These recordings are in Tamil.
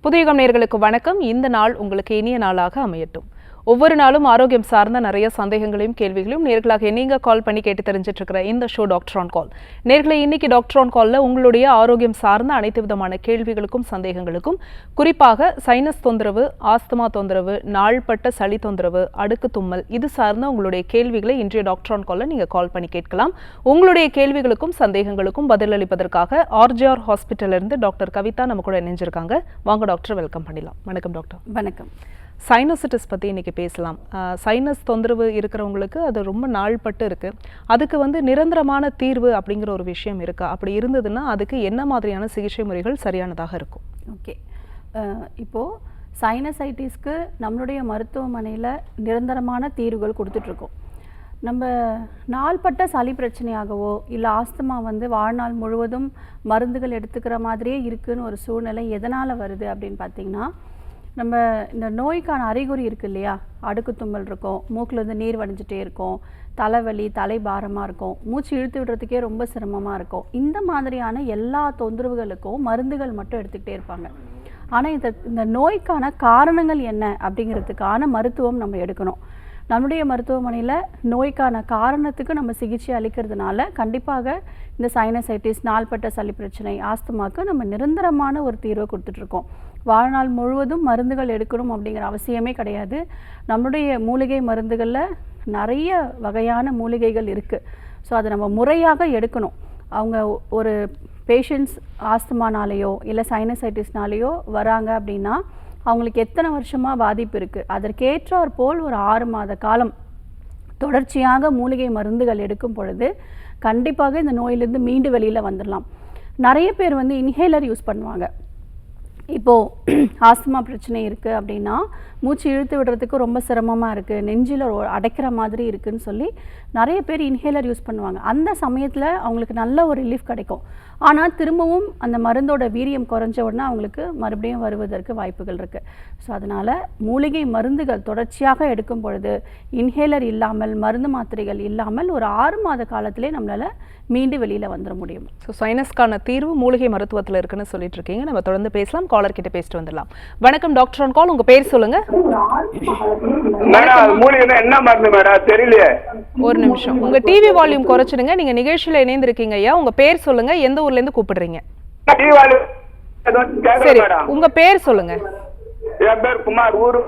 புதியுகம் நேயர்களுக்கு வணக்கம். இந்த நாள் உங்களுக்கு இனிய நாளாக அமையட்டும். ஒவ்வொரு நாளும் ஆரோக்கியம் சார்ந்த நிறைய சந்தேகங்களையும் கேள்விகளையும் நேர்களாக நீங்க கால் பண்ணி கேட்டு தெரிஞ்சிட்டு இருக்கிற இந்த ஷோ டாக்டர் ஆன் கால். நேர்களை இன்னைக்கு டாக்டர் ஆன் கால்ல உங்களுடைய ஆரோக்கியம் சார்ந்த அனைத்து விதமான கேள்விகளுக்கும் சந்தேகங்களுக்கும், குறிப்பாக சைனஸ் தொந்தரவு, ஆஸ்துமா தொந்தரவு, நாள்பட்ட சளி தொந்தரவு, அடுக்கு தும்மல், இது சார்ந்த உங்களுடைய கேள்விகளை இன்றைய டாக்டர் ஆன் கால்ல நீங்க கால் பண்ணி கேட்கலாம். உங்களுடைய கேள்விகளுக்கும் சந்தேகங்களுக்கும் பதிலளிப்பதற்காக ஆர்ஜிஆர் ஹாஸ்பிட்டல் இருந்து டாக்டர் கவிதா நம்ம கூட இணைஞ்சிருக்காங்க. வாங்க டாக்டர், வெல்கம் பண்ணிடலாம். வணக்கம் டாக்டர். வணக்கம். சைனசிட்டிஸ் பற்றி இன்றைக்கி பேசலாம். சைனஸ் தொந்தரவு இருக்கிறவங்களுக்கு அது ரொம்ப நாள்பட்டு இருக்குது. அதுக்கு நிரந்தரமான தீர்வு அப்படிங்கிற ஒரு விஷயம் இருக்கா? அப்படி இருந்ததுன்னா அதுக்கு என்ன மாதிரியான சிகிச்சை முறைகள் சரியானதாக இருக்கும்? ஓகே, இப்போது சைனசைட்டிஸ்க்கு நம்மளுடைய மருத்துவமனையில் நிரந்தரமான தீர்வுகள் கொடுத்துட்ருக்கோம். நம்ம நாள்பட்ட சளி பிரச்சனையாகவோ இல்லை ஆஸ்துமா வாழ்நாள் முழுவதும் மருந்துகள் எடுத்துக்கிற மாதிரியே இருக்குதுன்னு ஒரு சூழ்நிலை எதனால் வருது அப்படின்னு பார்த்திங்கன்னா, நம்ம இந்த நோய்க்கான அறிகுறி இருக்குது இல்லையா, அடுக்கு தும்மல் இருக்கும், மூக்கிலேருந்து நீர் வடிஞ்சிட்டே இருக்கும், தலைவலி, தலை பாரமாக இருக்கும், மூச்சு இழுத்து விடுறதுக்கே ரொம்ப சிரமமாக இருக்கும். இந்த மாதிரியான எல்லா தொந்தரவுகளுக்கும் மருந்துகள் மட்டும் எடுத்துக்கிட்டே இருப்பாங்க. ஆனால் இந்த நோய்க்கான காரணங்கள் என்ன அப்படிங்கிறதுக்கான மருத்துவம் நம்ம எடுக்கணும். நம்முடைய மருத்துவமனையில் நோய்க்கான காரணத்துக்கு நம்ம சிகிச்சை அளிக்கிறதுனால கண்டிப்பாக இந்த சைனசைட்டிஸ், நாள்பட்ட சளி பிரச்சனை, ஆஸ்துமாவுக்கு நம்ம நிரந்தரமான ஒரு தீர்வை கொடுத்துட்ருக்கோம். வாழ்நாள் முழுவதும் மருந்துகள் எடுக்கணும் அப்படிங்கிற அவசியமே கிடையாது. நம்முடைய மூலிகை மருந்துகளில் நிறைய வகையான மூலிகைகள் இருக்குது. ஸோ அதை நம்ம முறையாக எடுக்கணும். அவங்க ஒரு பேஷண்ட்ஸ் ஆஸ்துமானாலேயோ இல்லை சைனசைட்டிஸ்னாலேயோ வராங்க அப்படின்னா அவங்களுக்கு எத்தனை வருஷமாக பாதிப்பு இருக்குது, அதற்கேற்றாற் போல் ஒரு 6 மாத காலம் தொடர்ச்சியாக மூலிகை மருந்துகள் எடுக்கும் பொழுது கண்டிப்பாக இந்த நோயிலிருந்து மீண்டு வெளியில் வந்துடலாம். நிறைய பேர் இன்ஹேலர் யூஸ் பண்ணுவாங்க. இப்போது ஆஸ்துமா பிரச்சனை இருக்குது அப்படின்னா மூச்சு இழுத்து விடுறதுக்கு ரொம்ப சிரமமாக இருக்குது, நெஞ்சில் அடைக்கிற மாதிரி இருக்குதுன்னு சொல்லி நிறைய பேர் இன்ஹேலர் யூஸ் பண்ணுவாங்க. அந்த சமயத்தில் அவங்களுக்கு நல்ல ஒரு ரிலீஃப் கிடைக்கும். ஆனால் திரும்பவும் அந்த மருந்தோட வீரியம் குறைஞ்ச உடனே அவங்களுக்கு மறுபடியும் வருவதற்கு வாய்ப்புகள் இருக்குது. ஸோ அதனால் மூலிகை மருந்துகள் தொடர்ச்சியாக எடுக்கும் பொழுது இன்ஹேலர் இல்லாமல், மருந்து மாத்திரைகள் இல்லாமல் ஒரு 6 மாத காலத்திலே நம்மளால் மீண்டு வெளியில் வந்துட முடியும். ஸோ சைனஸ்க்கான தீர்வு மூலிகை மருத்துவத்தில் இருக்குன்னு சொல்லிட்டு இருக்கீங்க. நம்ம தொடர்ந்து பேசலாம். காலர் கிட்ட பேசிட்டு வந்துடலாம். வணக்கம் டாக்டர் ஆன் கால், உங்க பேர் சொல்லுங்க. என்ன மருந்து மேடம் தெரியலையே. ஒரு நிமிஷம், உங்க டிவி வால்யூம் குறைச்சிடுங்க. நீங்க நிகழ்ச்சியில இணைந்திருக்கீங்க ஐயா. உங்க பேர் சொல்லுங்க, எந்த ஊர்ல இருந்து கூப்பிடுறீங்க? சரி, உங்க பேர் சொல்லுங்க. என் பேர் குமார், ஊர்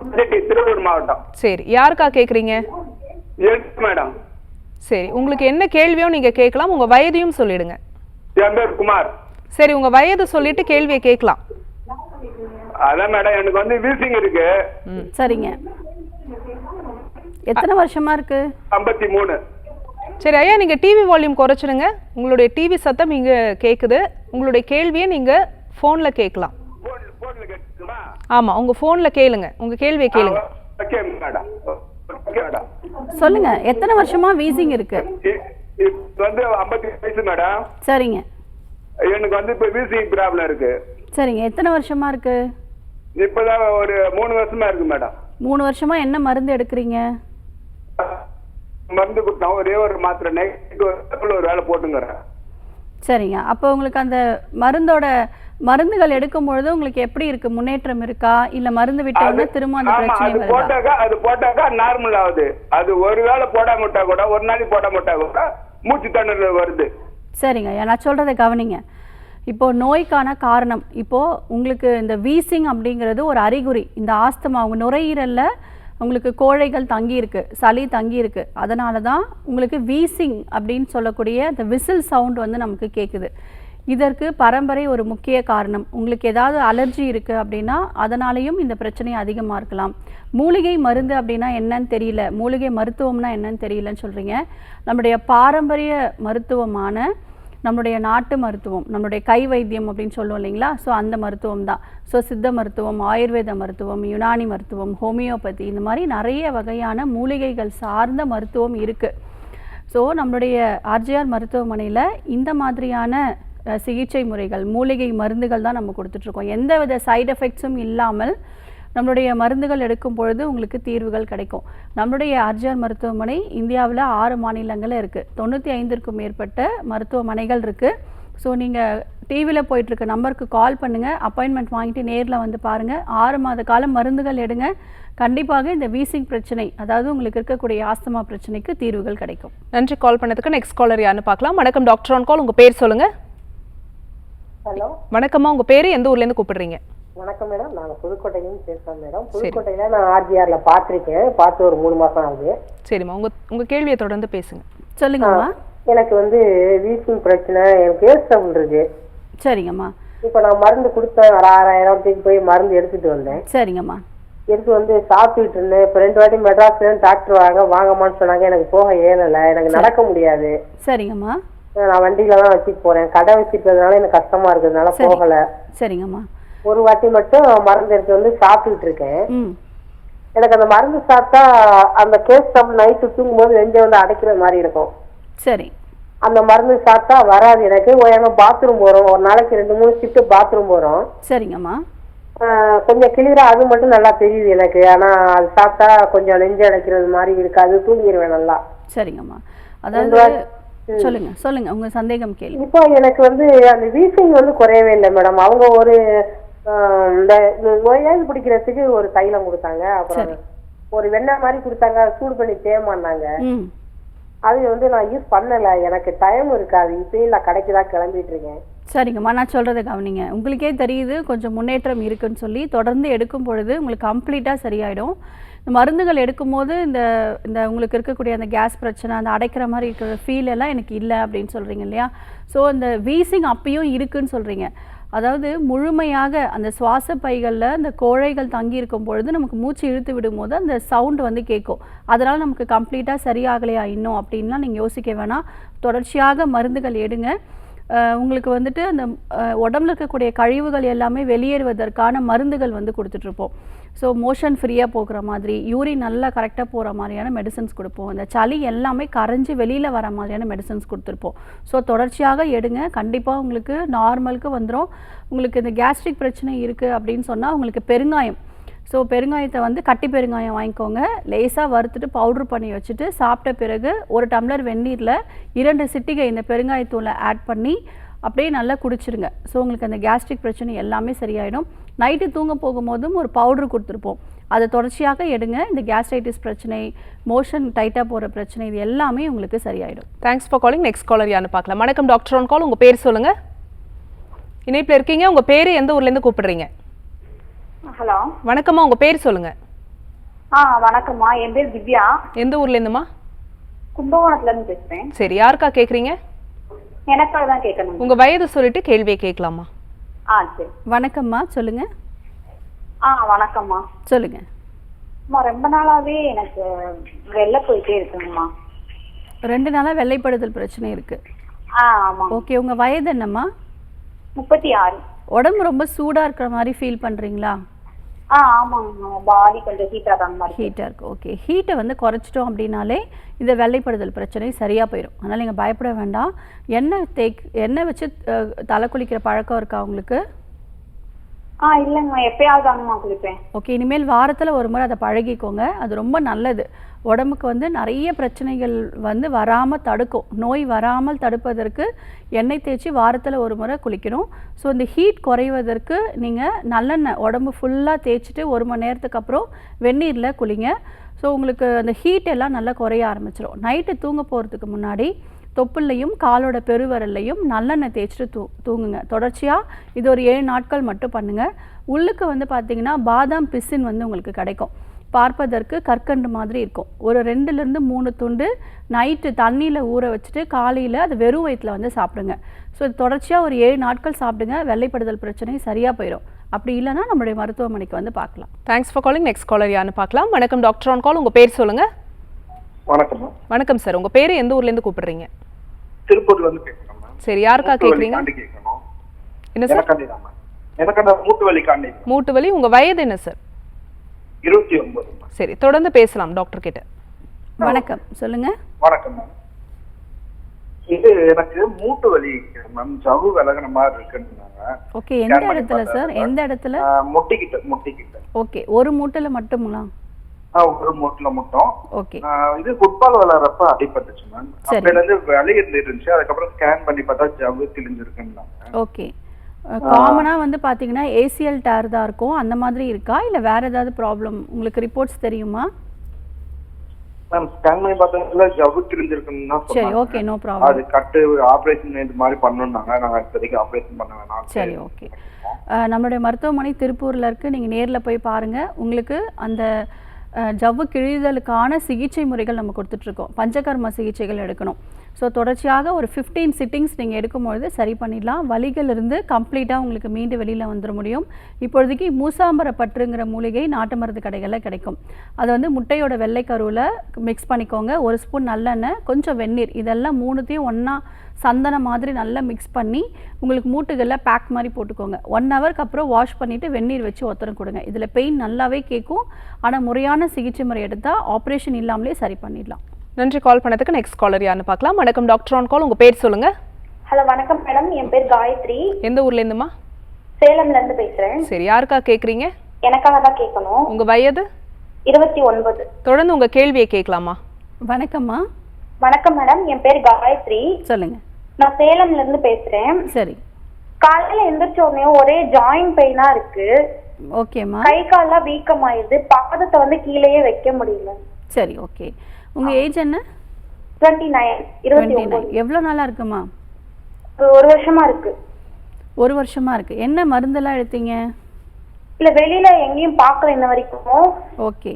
திருவள்ளூர் மாவட்டம். சரி, யாருக்கா கேக்குறீங்க? மேடம். சரி, உங்களுக்கு என்ன கேள்வியோ நீங்க கேட்கலாம். உங்க வயதையும் சொல்லிடுங்க. என் பேர் குமார். சரி, உங்க வயது சொல்லிட்டு கேள்வியை கேட்கலாம். அதான் மேடம், எனக்கு வீசிங் இருக்கு. சரிங்க, எத்தனை வருஷமா இருக்கு? 53. சரி ஐயா, நீங்க டிவி வால்யூம் குறைச்சிடுங்க. உங்களுடைய டிவி சத்தம் இங்க கேக்குது. உங்களுடைய கேள்வியை நீங்க போன்ல கேட்கலாம். ஆமா, உங்க போன்ல கேளுங்க, உங்க கேள்வியை கேளுங்க. சொல்லுங்க, எத்தனை வருஷமா வீசிங் இருக்கு? 50 வயசு மேடம். சரிங்க, எனக்கு இப்ப வீசிங் ப்ராப்ளம் இருக்கு. சரிங்க, எத்தனை வருஷமா இருக்கு? இப்பதான் ஒரு 3 வருஷமா இருக்கு மேடம். 3 வருஷமா என்ன மருந்து எடுக்கிறீங்க? மருந்து கொடுத்தா ஒரே ஒரு மாத்திரை நைட் ஒரு வேலை போட்டுங்கிறேன். சரிங்க, அப்போ உங்களுக்கு அந்த மருந்துகள் எடுக்கும் பொழுது உங்களுக்கு எப்படி இருக்கு? முன்னேற்றம் இருக்கா இல்ல மருந்து விட்டோம்னா திரும்ப அந்த பிரச்சனை வருதா? அது போட்டாக்கா நார்மல் ஆகுது. அது ஒரு வேளை போடாம விட்டா கூட, ஒரு நாளைக்கு போடாம விட்டா கூட மூச்சு திணறல் வருது. சரிங்க, நான் சொல்றதை கவனிங்க. இப்போ நோய்க்கான காரணம், இப்போ உங்களுக்கு இந்த வீசிங் அப்படிங்கிறது ஒரு அறிகுறி. இந்த ஆஸ்துமா உங்க நுரையீரல்ல உங்களுக்கு கோழைகள் தங்கியிருக்கு, சளி தங்கியிருக்கு. அதனால தான் உங்களுக்கு வீசிங் அப்படின்னு சொல்லக்கூடிய அந்த விசில் சவுண்ட் நமக்கு கேட்குது. இதற்கு பரம்பரை ஒரு முக்கிய காரணம். உங்களுக்கு ஏதாவது அலர்ஜி இருக்குது அப்படின்னா அதனாலையும் இந்த பிரச்சனை அதிகமாக இருக்கலாம். மூலிகை மருந்து அப்படின்னா என்னன்னு தெரியல, மூலிகை மருத்துவம்னா என்னன்னு தெரியலன்னு சொல்கிறீங்க. நம்முடைய பாரம்பரிய மருத்துவமான நம்மளுடைய நாட்டு மருத்துவம், நம்மளுடைய கை வைத்தியம் அப்படின்னு சொல்லுவோம் இல்லைங்களா, ஸோ அந்த மருத்துவம் தான். ஸோ சித்த மருத்துவம், ஆயுர்வேத மருத்துவம், யுனானி மருத்துவம், ஹோமியோபதி, இந்த மாதிரி நிறைய வகையான மூலிகைகள் சார்ந்த மருத்துவம் இருக்குது. ஸோ நம்மளுடைய ஆர்ஜிஆர் மருத்துவமனையில் இந்த மாதிரியான சிகிச்சை முறைகள், மூலிகை மருந்துகள் தான் நம்ம கொடுத்துட்ருக்கோம். எந்தவித சைடு எஃபெக்ட்ஸும் இல்லாமல் நம்மளுடைய மருந்துகள் எடுக்கும் பொழுது உங்களுக்கு தீர்வுகள் கிடைக்கும். நம்மளுடைய ஆர்ஜிஆர் மருத்துவமனை இந்தியாவில் 6 மாநிலங்களில் இருக்குது. 95க்கும் மேற்பட்ட மருத்துவமனைகள் இருக்குது. ஸோ நீங்கள் டிவியில் போயிட்டுருக்க நம்பருக்கு கால் பண்ணுங்கள், அப்பாயின்மெண்ட் வாங்கிட்டு நேரில் வந்து பாருங்கள். 6 மாத காலம் மருந்துகள் எடுங்க. கண்டிப்பாக இந்த வீசிங் பிரச்சனை, அதாவது உங்களுக்கு இருக்கக்கூடிய ஆஸ்துமா பிரச்சனைக்கு தீர்வுகள் கிடைக்கும். நன்றி கால் பண்ணதுக்கு. நெக்ஸ்ட் காலர் யாருன்னு பார்க்கலாம். வணக்கம் டாக்டர் ஆன் கால், உங்கள் பேர் சொல்லுங்கள். ஹலோ வணக்கம்மா, உங்கள் பேர் எந்த ஊர்லேருந்து கூப்பிடுறீங்க? வணக்கம் மேடம், நாங்கள் புதுக்கோட்டையிலேருந்து பேசுகிறோம் மேடம். புதுக்கோட்டையில் நான் ஆர்ஜிஆரில் பார்த்துருக்கேன், பார்த்து ஒரு 3 மாதம் ஆகுது. சரிம்மா, உங்கள் கேள்வியை தொடர்ந்து பேசுங்க. சொல்லுங்கம்மா. எனக்கு வந்து வீசிங் பிரச்சனை, எனக்கு கேஸ் ட்ரபிள் இருக்கு. சரிங்கம்மா. இப்போ நான் மருந்து கொடுத்தேன், 6000 போய் மருந்து எடுத்துட்டு வந்தேன். சரிங்கம்மா. எடுத்து வந்து சாப்பிட்டுட்டு இருந்தேன். இப்போ 2 வாட்டி மெட்ராஸ்லேருந்து டாக்டர் வாங்கம்மான்னு சொன்னாங்க. எனக்கு போக இயலலை, எனக்கு நடக்க முடியாது. சரிங்கம்மா. நான் வண்டியில தான் வச்சுட்டு போறேன், கடை வச்சுட்டதுனால எனக்கு கஷ்டமா இருக்கிறதுனால போகல. சரிங்கம்மா. ஒரு வாட்டி மட்டும் மருந்து எடுத்து வந்து சாப்பிட்டுட்டு இருக்கேன். எனக்கு அந்த மருந்து சாப்பிட்டா அந்த கேஸ் ட்ரபிள் நைட்டு தூங்கும்போது நெஞ்சை வந்து அடைக்கிற மாதிரி இருக்கும். சரி. அந்த மருந்து சாப்பிட்டா வராது எனக்கு. பாத்ரூம் போறோம், ஒரு நாளைக்கு 2-3 ஷிஃப்ட் பாத்ரூம் போறோம். சரிங்கம்மா. கொஞ்சம் கிளியரா அது மட்டும் நல்லா தெரியுது எனக்கு. ஆனா அது சாப்பிட்டா கொஞ்சம் நெஞ்சு அடைக்கிறது மாதிரி இருக்காது, தூங்கிடுவேன் நல்லா. சரிங்கம்மா. அதாவது சொல்லுங்க சொல்லுங்க, உங்க சந்தேகம் கேள்வி. இப்போ எனக்கு வந்து அந்த வீசிங் வந்து குறையவே இல்லை மேடம். அவங்க ஒரு இந்த நோயாளி பிடிக்கிறதுக்கு ஒரு தைலம் கொடுத்தாங்க, அப்புறம் ஒரு வெண்ணெய் மாதிரி கொடுத்தாங்க, சூடு பண்ணி தேமான்னாங்க. அது வந்து நான் யூஸ் பண்ணல, எனக்கு டைம் இருக்காது. இப்பயும் நான் கடைக்கு தான் கிளம்பிட்டு இருக்கேன். சரிங்கம்மா, நான் சொல்கிறத கவனிங்க. உங்களுக்கே தெரியுது கொஞ்சம் முன்னேற்றம் இருக்குன்னு சொல்லி. தொடர்ந்து எடுக்கும் பொழுது உங்களுக்கு கம்ப்ளீட்டாக சரியாயிடும். இந்த மருந்துகள் எடுக்கும்போது இந்த இந்த உங்களுக்கு இருக்கக்கூடிய அந்த கேஸ் பிரச்சனை, அந்த அடைக்கிற மாதிரி இருக்கிற ஃபீல் எல்லாம் எனக்கு இல்லை அப்படின்னு சொல்கிறீங்க இல்லையா? ஸோ இந்த வீசிங் அப்பயும் இருக்குன்னு சொல்கிறீங்க. அதாவது முழுமையாக அந்த சுவாச பைகளில் அந்த கோழைகள் தங்கி இருக்கும் பொழுது நமக்கு மூச்சு இழுத்து விடும்போது அந்த சவுண்டு வந்து கேட்கும். அதனால் நமக்கு கம்ப்ளீட்டாக சரியாகலையா இன்னும் அப்படின்லாம் நீங்கள் யோசிக்க வேணாம். தொடர்ச்சியாக மருந்துகள் எடுங்க. உங்களுக்கு வந்துட்டு அந்த உடம்புல இருக்கக்கூடிய கழிவுகள் எல்லாமே வெளியேறுவதற்கான மருந்துகள் வந்து கொடுத்துட்ருப்போம். ஸோ மோஷன் ஃப்ரீயாக போகிற மாதிரி, யூரின் நல்லா கரெக்டாக போகிற மாதிரியான மெடிசன்ஸ் கொடுப்போம். இந்த சளி எல்லாமே கரைஞ்சி வெளியில் வர மாதிரியான மெடிசன்ஸ் கொடுத்துருப்போம். ஸோ தொடர்ச்சியாக எடுங்க, கண்டிப்பாக உங்களுக்கு நார்மலுக்கு வந்துடும். உங்களுக்கு இந்த கேஸ்ட்ரிக் பிரச்சனை இருக்குது அப்படின்னு சொன்னால் உங்களுக்கு பெருங்காயம், ஸோ பெருங்காயத்தை வந்து கட்டி பெருங்காயம் வாங்கிக்கோங்க. லேசாக வறுத்துட்டு பவுட்ரு பண்ணி வச்சுட்டு சாப்பிட்ட பிறகு 1 டம்ளர் வெந்நீரில் 2 சிட்டிகை இந்த பெருங்காயத்தூளை ஆட் பண்ணி அப்படியே நல்லா குடிச்சிருங்க. ஸோ உங்களுக்கு அந்த கேஸ்ட்ரிக் பிரச்சனை எல்லாமே சரியாயிடும். நைட்டு தூங்க போகும்போதும் ஒரு பவுட்ரு கொடுத்துருப்போம், அதை தொடர்ச்சியாக எடுங்க. இந்த கேஸ்ட்ரைட்டிஸ் பிரச்சனை, மோஷன் டைட்டாக போகிற பிரச்சனை, இது எல்லாமே உங்களுக்கு சரியாயிடும். Thanks for calling. Next caller யாருன்னு பார்க்கலாம். வணக்கம் டாக்டர் ஆன் கால், உங்கள் பேர் சொல்லுங்கள். இணைப்பில் இருக்கீங்க, உங்கள் பேர் எந்த ஊர்லேருந்து கூப்பிடுறீங்க? ஹலோ வணக்கம்மா, உங்கள் பேர் சொல்லுங்கள். வணக்கம்மா, என் பேர் திவ்யா. எந்த ஊர்லேருந்துமா? கும்பகோணத்துலேருந்து பேசுகிறேன். சரி, யாருக்கா கேட்குறீங்க? எனக்காக தான் கேட்கணும். உங்கள் வயது சொல்லிட்டு கேள்வியை கேட்கலாமா? சரி. வணக்கம்மா, சொல்லுங்கள். வணக்கம்மா, சொல்லுங்கள். அம்மா, ரொம்ப நாளாகவே எனக்கு வெளில போயிட்டே இருக்குங்கம்மா. 2 நாளாக வெள்ளைப்படுதல் பிரச்சனை இருக்குது. ஆமாம். ஓகே, உங்கள் வயது என்னம்மா? 36. உடம்பு ரொம்ப சூடாக இருக்கிற மாதிரி ஃபீல் பண்ணுறீங்களா? ஆமாங்கம்மா, பாடி கொஞ்சம் ஹீட்டாக தான் மாதிரி. ஹீட்டாக இருக்குது. ஓகே, ஹீட்டை வந்து குறைச்சிட்டோம் அப்படின்னாலே இந்த வெள்ளைப்படுதல் பிரச்சனை சரியாக போயிடும். அதனால் நீங்கள் பயப்பட வேண்டாம். எண்ணெய் வச்சு தலை குளிக்கிற பழக்கம் இருக்கா உங்களுக்கு? இல்லைங்கம்மா, எப்பயாவது தாங்கம்மா குளிப்பேன். ஓகே, இனிமேல் வாரத்தில் ஒரு முறை அதை பழகிக்கோங்க. அது ரொம்ப நல்லது. உடம்புக்கு வந்து நிறைய பிரச்சனைகள் வந்து வராமல் தடுக்கும். நோய் வராமல் தடுப்பதற்கு எண்ணெய் தேய்ச்சி வாரத்தில் ஒரு முறை குளிக்கணும். ஸோ இந்த ஹீட் குறைவதற்கு நீங்கள் நல்லெண்ணெய் உடம்பு ஃபுல்லாக தேய்ச்சிட்டு 1 மணி நேரத்துக்கு அப்புறம் வெந்நீரில் குளிங்க. ஸோ உங்களுக்கு அந்த ஹீட் எல்லாம் நல்லா குறைய ஆரம்பிச்சிடும். நைட்டு தூங்க போகிறதுக்கு முன்னாடி தொப்புள்ளையும் காலோட பெருவரல்லையும் நல்லெண்ணெய் தேய்ச்சிட்டு தூங்குங்க. தொடர்ச்சியாக இது ஒரு 7 நாட்கள் மட்டும் பண்ணுங்கள். உள்ளுக்கு வந்து பார்த்திங்கன்னா பாதாம் பிசின் வந்து உங்களுக்கு கிடைக்கும். பார்ப்பதற்கு கற்கண்டு மாதிரி இருக்கும். ஒரு 2லேருந்து 3 துண்டு நைட்டு தண்ணியில் ஊற வச்சுட்டு காலையில் அது வெறும் வயிற்றில் வந்து சாப்பிடுங்க. ஸோ இது தொடர்ச்சியாக ஒரு 7 நாட்கள் சாப்பிடுங்க. வெள்ளைப்படுதல் பிரச்சனை சரியாக போயிடும். அப்படி இல்லைன்னா நம்மளுடைய மருத்துவமனைக்கு வந்து பார்க்கலாம். Thanks for calling. Next caller யாருன்னு பார்க்கலாம். வணக்கம் டாக்டர் ஆன் கால், உங்கள் பேர் சொல்லுங்கள். வணக்கம். வணக்கம் சார், உங்கள் பேர் எந்த ஊர்லேருந்து கூப்பிடுறீங்க? திருப்பூர்லேருந்து கேட்குறோம். சரி, யாருக்கா கேட்குறீங்க? என்ன சார்? எனக்கு அந்த மூட்டு வலி காண்டி. மூட்டு வலி. உங்கள் வயது என்ன சார்? 29. சரி, தொடர்ந்து பேசலாம் டாக்டர் கிட்ட. வணக்கம், சொல்லுங்க. வணக்கம் மேம். இது எனக்கு மூட்டு வலி மேம், ஜவ்வு விலகின மாதிரி இருக்குன்னாங்க. ஓகே, எந்த இடத்துல சார்? எந்த இடத்துல? முட்டிக்கிட்ட. ஓகே, ஒரு மூட்டில் மட்டுங்களா? ஒரு மூட்டுல மட்டும். ஓகே. இது ஃபுட்பால் விளையாடுறப்ப அடிபட்டுச்சு மேம். அப்பல இருந்து வலி இருந்துச்சு. அதுக்கப்புறம் ஸ்கேன் பண்ணி பார்த்தா ஜவ்வு கிழிஞ்சிருக்குன்னாங்க. ஓகே. காமனாக வந்து பார்த்தீங்கன்னா ஏசிஎல் டேர் தான் இருக்கும், அந்த மாதிரி இருக்கா இல்லை வேற ஏதாவது ப்ராப்ளம் உங்களுக்கு ரிப்போர்ட்ஸ் தெரியுமா? மேம் ஸ்கேன் பண்ணி பார்த்ததுல ஜவ்வு கிழிஞ்சிருக்குன்னு தான் சரி, சொன்னாங்க. Okay, no problem. அது கட்டு ஆபரேஷன் இது மாதிரி பண்ணணும்னாங்க. நாங்கள் இப்போதைக்கு ஆபரேஷன் பண்ண வேணாம். சரி, ஓகே. நம்மளுடைய மருத்துவமனை திருப்பூரில் இருக்குது, நீங்கள் நேரில் போய் பாருங்கள். உங்களுக்கு அந்த ஜவ்வு கிழிதலுக்கான சிகிச்சை முறைகள் நம்ம கொடுத்துட்ருக்கோம். பஞ்சகர்ம சிகிச்சைகள் எடுக்கணும். ஸோ தொடர்ச்சியாக ஒரு 15 சிட்டிங்ஸ் நீங்கள் எடுக்கும்பொழுது சரி பண்ணிடலாம். வலிகளிலிருந்து கம்ப்ளீட்டாக உங்களுக்கு மீண்டு வெளியில் வந்துட முடியும். இப்பொழுதைக்கு மூசாம்பர பற்றுங்கிற மூலிகை நாட்டு மருந்து கடைகளில் கிடைக்கும். அதை வந்து முட்டையோட வெள்ளைக்கருவில் மிக்ஸ் பண்ணிக்கோங்க. ஒரு ஸ்பூன் நல்லெண்ணெய், கொஞ்சம் வெந்நீர், இதெல்லாம் மூணுத்தையும் ஒன்றா சந்தனம் மாதிரி நல்லா மிக்ஸ் பண்ணி உங்களுக்கு மூட்டுகளில் பேக் மாதிரி போட்டுக்கோங்க. 1 ஹவருக்கு அப்புறம் வாஷ் பண்ணிவிட்டு வெந்நீர் வச்சு ஒத்தரம் கொடுங்க. இதில் பெயின் நல்லாவே கேட்கும். ஆனால் முறையான சிகிச்சை முறை எடுத்தால் ஆப்ரேஷன் இல்லாமலே சரி பண்ணிடலாம். நன்றி கால் பண்ணதுக்கு. நெக்ஸ்ட் காலர் யாருன்னு பார்க்கலாம். வணக்கம் டாக்டர் ஆன் கால், உங்க பேர் சொல்லுங்க. ஹலோ வணக்கம் மேடம், என் பேர் காயத்ரி. எந்த ஊர்ல இருந்துமா? சேலம்ல இருந்து பேசுறேன். சரி, யாருக்கா கேக்குறீங்க? எனக்காக தான் கேட்கணும். உங்க வயது? 29. தொடர்ந்து உங்க கேள்வியை கேட்கலாமா? வணக்கம்மா. வணக்கம் மேடம், என் பேர் காயத்ரி. சொல்லுங்கள். நான் சேலம்ல இருந்து பேசுறேன். சரி, காலையில எந்திரிச்ச உடனே ஒரே ஜாயிண்ட் பெயினா இருக்கு. ஓகேம்மா. கை கால்லாம் வீக்கமாயிருது. பாதத்தை வந்து கீழேயே வைக்க முடியல. சரி, ஓகே. உங்கள் ஏஜ் என்ன? 29. 29. எவ்வளோ நாளாக இருக்குமா? ஒரு வருஷமா இருக்கு. ஒரு வருஷமா இருக்கு. என்ன மருந்தெல்லாம் எடுத்தீங்க? இல்ல வெளியில எங்கேயும் பார்க்கல இன்ன வரைக்கும். ஓகே,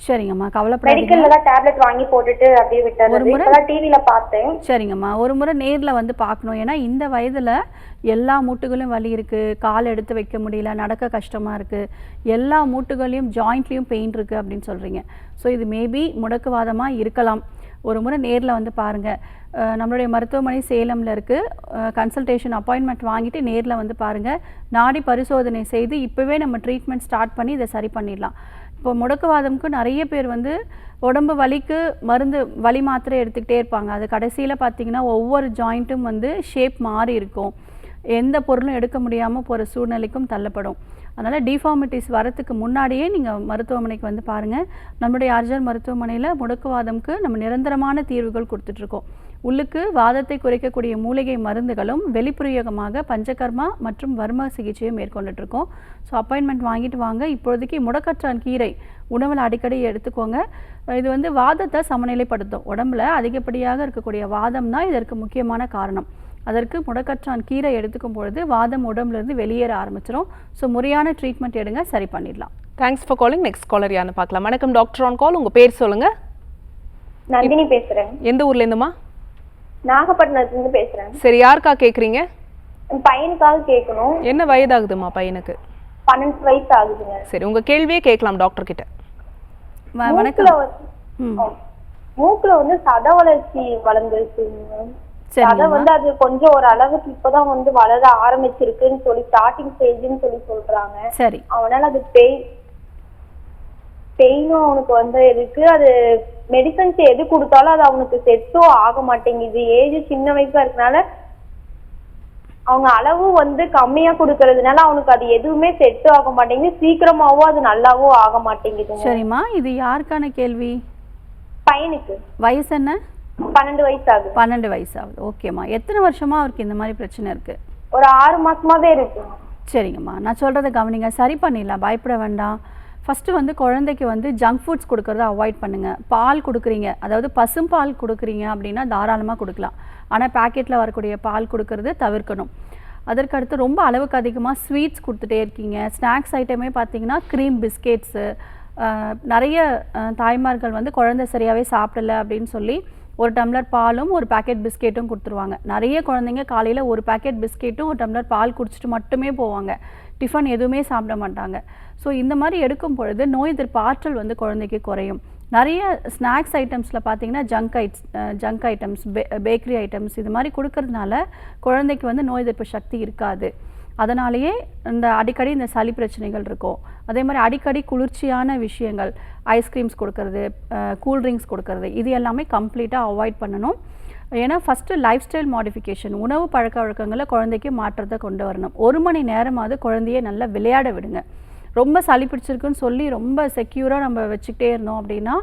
சரிங்கம்மா, கவலைப்படாதீங்க. மெடிக்கல்ல தான் டேப்லெட் வாங்கி போட்டுட்டு அப்படியே விட்டுறது. இப்பதான் டிவில பார்த்தேன். சரிங்கம்மா, ஒரு முறை நேரில் வந்து பார்க்கணும். ஏன்னா இந்த வயதில் எல்லா மூட்டுகளும் வலி இருக்குது, கால் எடுத்து வைக்க முடியல, நடக்க கஷ்டமாக இருக்குது, எல்லா மூட்டுகளையும் ஜாயிண்ட்லேயும் பெயின் இருக்குது அப்படின்னு சொல்கிறீங்க. ஸோ இது மேபி முடக்குவாதமாக இருக்கலாம். ஒரு முறை நேரில் வந்து பாருங்கள். நம்மளுடைய மருத்துவமனை சேலமில் இருக்குது. கன்சல்டேஷன் அப்பாயின்மெண்ட் வாங்கிட்டு நேரில் வந்து பாருங்கள். நாடி பரிசோதனை செய்து இப்போவே நம்ம ட்ரீட்மெண்ட் ஸ்டார்ட் பண்ணி இதை சரி பண்ணிடலாம். இப்போ முடக்குவாதம்க்கு நிறைய பேர் வந்து உடம்பு வலிக்கு மருந்து வலி மாத்திரை எடுத்துக்கிட்டே இருப்பாங்க. அது கடைசியில் பார்த்திங்கன்னா ஒவ்வொரு ஜாயிண்ட்டும் வந்து ஷேப் மாறி இருக்கும். எந்த பொருளும் எடுக்க முடியாமல் போகிற சூழ்நிலைக்கும் தள்ளப்படும். அதனால் டிஃபார்மிட்டிஸ் வரத்துக்கு முன்னாடியே நீங்கள் மருத்துவமனைக்கு வந்து பாருங்கள். நம்முடைய ஆர்ஜர் மருத்துவமனையில் முடக்குவாதம்க்கு நம்ம நிரந்தரமான தீர்வுகள் கொடுத்துட்ருக்கோம். உள்ளுக்கு வாதத்தை குறைக்கக்கூடிய மூலிகை மருந்துகளும் வெளிப்புரியகமாக பஞ்சகர்மா மற்றும் வர்ம சிகிச்சையும் மேற்கொண்டுட்ருக்கோம். ஸோ அப்பாயின்மெண்ட் வாங்கிட்டு வாங்க. இப்பொழுதைக்கு முடக்கற்றான் கீரை உணவில் அடிக்கடி எடுத்துக்கோங்க. இது வந்து வாதத்தை சமநிலைப்படுத்தும். உடம்புல அதிகப்படியாக இருக்கக்கூடிய வாதம் தான் இதற்கு முக்கியமான காரணம். அதற்கு முடக்கற்றான் கீரை எடுத்துக்கும் பொழுது வாதம் உடம்புலேருந்து வெளியேற ஆரம்பிச்சிடும். ஸோ முறையான ட்ரீட்மெண்ட் எடுங்க, சரி பண்ணிடலாம். Thanks for calling. Next caller யாருன்னு பார்க்கலாம். வணக்கம் டாக்டர் ஆன் கால், உங்க பேர் சொல்லுங்க. நந்தினி பேசுறேன். எந்த ஊர்ல இருந்துமா? நாகப்பட்டினத்துல இருந்து பேசுறேன். சரி, யாருக்கா கேக்குறீங்க? என் பையனுக்காக கேட்கணும். என்ன வயதாகுதுமா பையனுக்கு? 12 வயசு ஆகுதுங்க. சரி, உங்க கேள்வியே கேட்கலாம் டாக்டர் கிட்ட. மூக்குல வந்து சத வளர்ச்சி வளர்ந்துருச்சுங்க. சத வந்து அது கொஞ்சம் ஒரு அளவுக்கு இப்பதான் வந்து வளர ஆரம்பிச்சிருக்குன்னு சொல்லி ஸ்டார்டிங் ஸ்டேஜ்னு சொல்லி சொல்றாங்க. சரி, அவனால அது பெயினும் அவனுக்கு வந்து இருக்கு. அது மெடிசன்ஸ் எது கொடுத்தாலும் அது அவனுக்கு செட்டும் ஆக மாட்டேங்குது. ஏஜ் சின்ன வயசா இருக்கனால அவங்க அளவு வந்து கம்மியா கொடுக்கறதுனால அவனுக்கு அது எதுவுமே செட்டும் ஆக மாட்டேங்குது. சீக்கிரமாவும் அது நல்லாவும் ஆக மாட்டேங்குது. சரிம்மா, இது யாருக்கான கேள்வி? பையனுக்கு. வயசு என்ன? 12 வயசு ஆகுது. 12 வயசு ஆகுது. ஓகேம்மா, எத்தனை வருஷமா அவருக்கு இந்த மாதிரி பிரச்சனை இருக்கு? ஒரு 6 மாசமாவே இருக்கு. சரிங்கம்மா, நான் சொல்கிறத கவனிங்க, சரி பண்ணிடலாம், பயப்பட வேண்டாம். ஃபஸ்ட்டு வந்து குழந்தைக்கு வந்து ஜங்க் ஃபுட்ஸ் கொடுக்கறத அவாய்ட் பண்ணுங்கள். பால் கொடுக்குறீங்க, அதாவது பசும்பால் கொடுக்குறீங்க அப்படின்னா தாராளமாக கொடுக்கலாம். ஆனால் பேக்கெட்டில் வரக்கூடிய பால் கொடுக்கறது தவிர்க்கணும். அதற்கடுத்து ரொம்ப அளவுக்கு அதிகமாக ஸ்வீட்ஸ் கொடுத்துட்டே இருக்கீங்க. ஸ்நாக்ஸ் ஐட்டமே பார்த்தீங்கன்னா க்ரீம் பிஸ்கெட்ஸு, நிறைய தாய்மார்கள் வந்து குழந்தை சரியாகவே சாப்பிடலை அப்படின்னு சொல்லி ஒரு டம்ளர் பாலும் ஒரு பேக்கெட் பிஸ்கெட்டும் கொடுத்துருவாங்க. நிறைய குழந்தைங்க காலையில் ஒரு பேக்கெட் பிஸ்கெட்டும் ஒரு டம்ளர் பால் குடிச்சிட்டு மட்டுமே போவாங்க. டிஃபன் எதுவுமே சாப்பிட மாட்டாங்க. ஸோ இந்த மாதிரி எடுக்கும் பொழுது நோய் எதிர்ப்பு ஆற்றல் வந்து குழந்தைக்கு குறையும். நிறைய ஸ்நாக்ஸ் ஐட்டம்ஸில் பார்த்தீங்கன்னா ஜங்க் ஐட்டம்ஸ், பேக்கரி ஐட்டம்ஸ் இது மாதிரி கொடுக்கறதுனால குழந்தைக்கு வந்து நோய் எதிர்ப்பு சக்தி இருக்காது. அதனாலேயே அடிக்கடி இந்த சளி பிரச்சனைகள் இருக்கும். அதே மாதிரி அடிக்கடி குளிர்ச்சியான விஷயங்கள், ஐஸ்கிரீம்ஸ் கொடுக்கறது, கூல்ட்ரிங்க்ஸ் கொடுக்கறது, இது எல்லாமே கம்ப்ளீட்டாக அவாய்ட் பண்ணணும். ஏன்னா ஃபஸ்ட்டு லைஃப் ஸ்டைல் மாடிஃபிகேஷன், உணவு பழக்க வழக்கங்களை குழந்தைக்கு மாற்றத்தை கொண்டு வரணும். 1 மணி நேரமாவது குழந்தைய நல்லா விளையாட விடுங்க. ரொம்ப சளி பிடிச்சிருக்குன்னு சொல்லி ரொம்ப செக்யூராக நம்ம வச்சுக்கிட்டே இருந்தோம் அப்படின்னா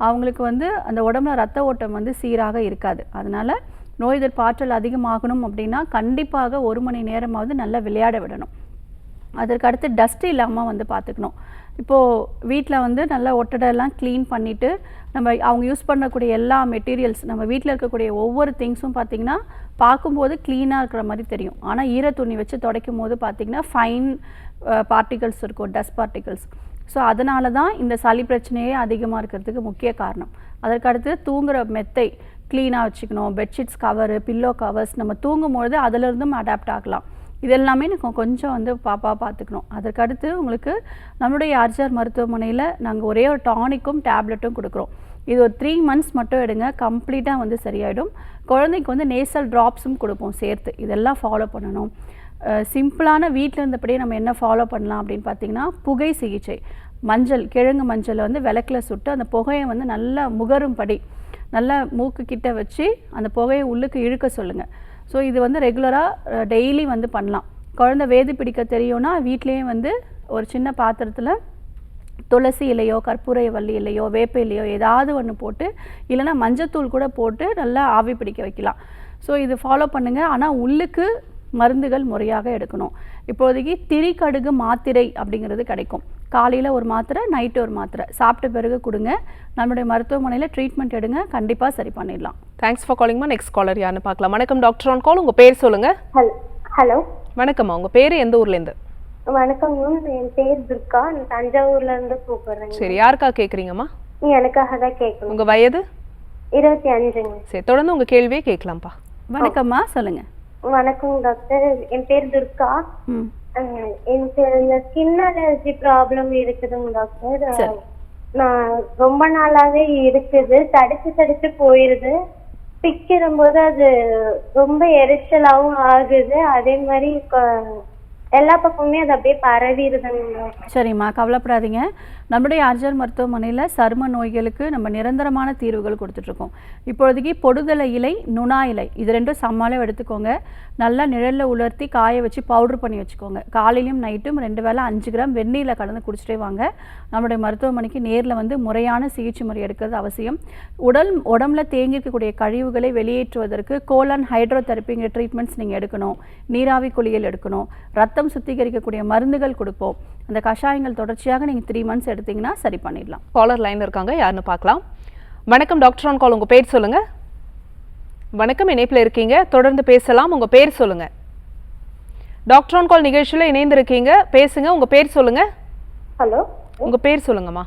அவங்களுக்கு வந்து அந்த உடம்புல ரத்த ஓட்டம் வந்து சீராக இருக்காது. அதனால் நோய் எதிர்ப்பு ஆற்றல் அதிகமாகணும் அப்படின்னா கண்டிப்பாக 1 மணி நேரமாவது நல்லா விளையாட விடணும். அதற்கு அடுத்து டஸ்ட் இல்லாமல் வந்து பார்த்துக்கணும். இப்போது வீட்டில் வந்து நல்லா ஒட்டடெல்லாம் க்ளீன் பண்ணிவிட்டு நம்ம அவங்க யூஸ் பண்ணக்கூடிய எல்லா மெட்டீரியல்ஸ் நம்ம வீட்டில் இருக்கக்கூடிய ஒவ்வொரு திங்ஸும் பார்த்திங்கன்னா பார்க்கும்போது க்ளீனாக இருக்கிற மாதிரி தெரியும். ஆனால் ஈர துணி வச்சு துடைக்கும் போது பார்த்திங்கன்னா ஃபைன் பார்ட்டிகல்ஸ் இருக்கும், டஸ்ட் பார்ட்டிகல்ஸ். ஸோ அதனால தான் இந்த சளி பிரச்சனையே அதிகமாக இருக்கிறதுக்கு முக்கிய காரணம். அதற்கடுத்து தூங்குகிற மெத்தை க்ளீனாக வச்சுக்கணும். பெட்ஷீட்ஸ் கவரு, பில்லோ கவர்ஸ் நம்ம தூங்கும்பொழுது அதிலிருந்தும் அடாப்ட் ஆகலாம். இது எல்லாமே எனக்கு கொஞ்சம் வந்து பாப்பா பார்த்துக்கணும். அதற்கடுத்து உங்களுக்கு நம்மளுடைய ஆர்ஜிஆர் மருத்துவமனையில் நாங்கள் ஒரே ஒரு டானிக்கும் டேப்லெட்டும் கொடுக்குறோம். இது ஒரு 3 months மட்டும் எடுங்க, கம்ப்ளீட்டாக வந்து சரியாயிடும். குழந்தைக்கு வந்து நேசல் ட்ராப்ஸும் கொடுப்போம் சேர்த்து. இதெல்லாம் ஃபாலோ பண்ணணும். சிம்பிளான வீட்டில் இருந்தபடியே நம்ம என்ன ஃபாலோ பண்ணலாம் அப்படின்னு பார்த்தீங்கன்னா, புகை சிகிச்சை. மஞ்சள், கிழங்கு மஞ்சளை வந்து விளக்கில் சுட்டு அந்த புகையை வந்து நல்லா முகரும்படி நல்லா மூக்கு கிட்ட வச்சு அந்த புகையை உள்ளுக்கு இழுக்க சொல்லுங்கள். ஸோ இது வந்து ரெகுலராக டெய்லி வந்து பண்ணலாம். குழந்தை வேது பிடிக்க தெரியும்னா வீட்லேயே வந்து ஒரு சின்ன பாத்திரத்தில் துளசி இலையோ, கற்பூர வள்ளி இலையோ, வேப்ப இலையோ ஏதாவது ஒன்று போட்டு, இல்லைனா மஞ்சத்தூள் கூட போட்டு நல்லா ஆவி பிடிக்க வைக்கலாம். ஸோ இது ஃபாலோ பண்ணுங்கள். ஆனால் உள்ளுக்கு மருந்துகள் முறையாக எடுக்கணும். இப்போதைக்கு திரிகடுகு மாத்திரை அப்படிங்கிறது கிடைக்கும். காலையில் ஒரு மாத்திரை, நைட்டு ஒரு மாத்திரை சாப்பிட்ட பிறகு கொடுங்க. நம்மளுடைய மருத்துவமனையில் ட்ரீட்மெண்ட் எடுங்க, கண்டிப்பாக சரி பண்ணிடலாம். தேங்க்ஸ் ஃபார் காலிங்மா. நெக்ஸ்ட் காலர் யாருன்னு பார்க்கலாம். வணக்கம் டாக்டர் ஆன் கால். உங்கள் பேர் சொல்லுங்கள். ஹலோ. வணக்கம்மா, உங்கள் பேர் எந்த ஊர்லேருந்து? வணக்கம் மேம், என் பேர் துர்கா, நான் தஞ்சாவூர்ல இருந்து கூப்பிடுறேன். சரி, யாருக்காக கேட்குறீங்கம்மா? எனக்காக தான் கேட்கணும். உங்கள் வயது? 25ங்க. சரி, தொடர்ந்து உங்கள் கேள்வியே கேட்கலாம்ப்பா. வணக்கம்மா, சொல்லுங்கள். வணக்கம் டாக்டர், என் பேர் துர்கா. எனக்கு இந்த ஸ்கின் அலர்ஜி ப்ராப்ளம் இருக்குதுங்க டாக்டர். நான் ரொம்ப நாளாவே இருக்குது, தடிச்சு போயிருது. பிக்கிடும்போது அது ரொம்ப எரிச்சலாவும் ஆகுது. அதே மாதிரி எல்லா பக்கமுமே அது அப்படியே பரவிடுதுங்க. சரிம்மா, கவலைப்படாதீங்க. நம்முடைய ஆர்ஜிஆர் மருத்துவமனையில் சரும நோய்களுக்கு நம்ம நிரந்தரமான தீர்வுகள் கொடுத்துட்ருக்கோம். இப்பொழுதைக்கு பொடுதலை இலை, நுணா இலை இது ரெண்டும் சம்மாளம் எடுத்துக்கோங்க. நல்லா நிழலில் உலர்த்தி காய வச்சு பவுட்ரு பண்ணி வச்சுக்கோங்க. காலையிலையும் நைட்டும் 2 வேளை 5 கிராம் வெந்நீரில் கலந்து குடிச்சிட்டே வாங்க. நம்மளுடைய மருத்துவமனைக்கு நேரில் வந்து முறையான சிகிச்சை முறை எடுக்கிறது அவசியம். உடம்புல தேங்கியிருக்கக்கூடிய கழிவுகளை வெளியேற்றுவதற்கு கோலான் ஹைட்ரோதெரப்பிங்கிற ட்ரீட்மெண்ட்ஸ் நீங்கள் எடுக்கணும். நீராவி குளியல் எடுக்கணும். ரத்தம் சுத்திகரிக்கக்கூடிய மருந்துகள் கொடுப்போம். அந்த கஷாயங்கள் தொடர்ச்சியாக நீங்கள் 3 months எடுத்தீங்கன்னா சரி பண்ணிடலாம். காலர் லைனில் இருக்காங்க, யாருன்னு பார்க்கலாம். வணக்கம் டாக்டர் ஆன் கால். உங்கள் பேர் சொல்லுங்கள். வணக்கம், இணைப்பில் இருக்கீங்க, தொடர்ந்து பேசலாம். உங்கள் பேர் சொல்லுங்கள். டாக்டர் ஆன் கால் நிகழ்ச்சியில் இணைந்திருக்கீங்க, பேசுங்க. உங்கள் பேர் சொல்லுங்கள். ஹலோ, உங்கள் பேர் சொல்லுங்கம்மா.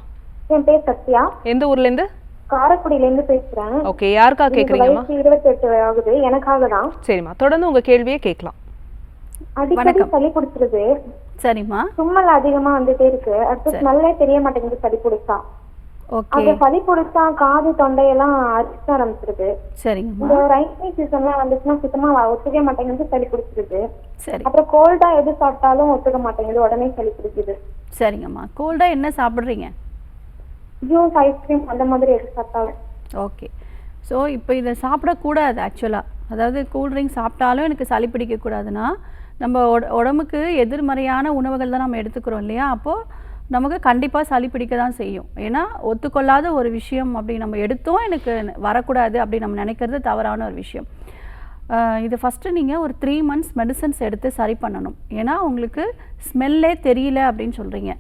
என் பேர் சத்யா. எந்த ஊர்லேருந்து? காரைக்குடியிலேருந்து பேசுகிறேன். ஓகே, யாருக்காக கேட்குறீங்கம்மா? 28 ஆகுது, எனக்காக தான். சரிம்மா, தொடர்ந்து உங்கள் கேள்வியே கேட்கலாம். அடிக்கடி சளி பிடிச்சிருது. சரிம்மா. தும்மல் அதிகமா வந்துட்டே இருக்கு. அடுத்து ஸ்மெல்லே தெரிய மாட்டேங்குது சளி பிடிச்சா. ஓகே. அது சளி பிடிச்சா காது தொண்டையெல்லாம் அரிக்க ஆரம்பிச்சிருது. சரிங்கம்மா. இந்த ரைனி சீசன்லாம் வந்துச்சுன்னா சுத்தமா ஒத்துக்க மாட்டேங்குது, சளி பிடிச்சிருது. சரி. அப்புறம் கோல்டா எது சாப்பிட்டாலும் ஒத்துக்க மாட்டேங்குது, உடனே சளி பிடிக்குது. சரிங்கம்மா. கோல்டாக என்ன சாப்பிட்றீங்க? ஜூஸ், ஐஸ்கிரீம் அந்த மாதிரி எது சாப்பிட்டாலும். ஓகே. ஸோ இப்போ இதை சாப்பிடக்கூடாது ஆக்சுவலாக. அதாவது கூல்ட்ரிங்க் சாப்பிட்டாலும் எனக்கு சளி பிடிக்கக்கூடாதுன்னா நம்ம உடம்புக்கு எதிர்மறையான உணவுகள் தான் நம்ம எடுத்துக்கிறோம் இல்லையா? அப்போது நமக்கு கண்டிப்பாக சளி பிடிக்க தான் செய்யும். ஏன்னா ஒத்துக்கொள்ளாத ஒரு விஷயம் அப்படி நம்ம எடுத்தோம் எனக்கு வரக்கூடாது அப்படி நம்ம நினைக்கிறது தவறான ஒரு விஷயம். இது ஃபஸ்ட்டு நீங்கள் ஒரு 3 months மெடிசன்ஸ் எடுத்து சரி பண்ணணும். ஏன்னா உங்களுக்கு ஸ்மெல்லே தெரியல அப்படின்னு சொல்கிறீங்க.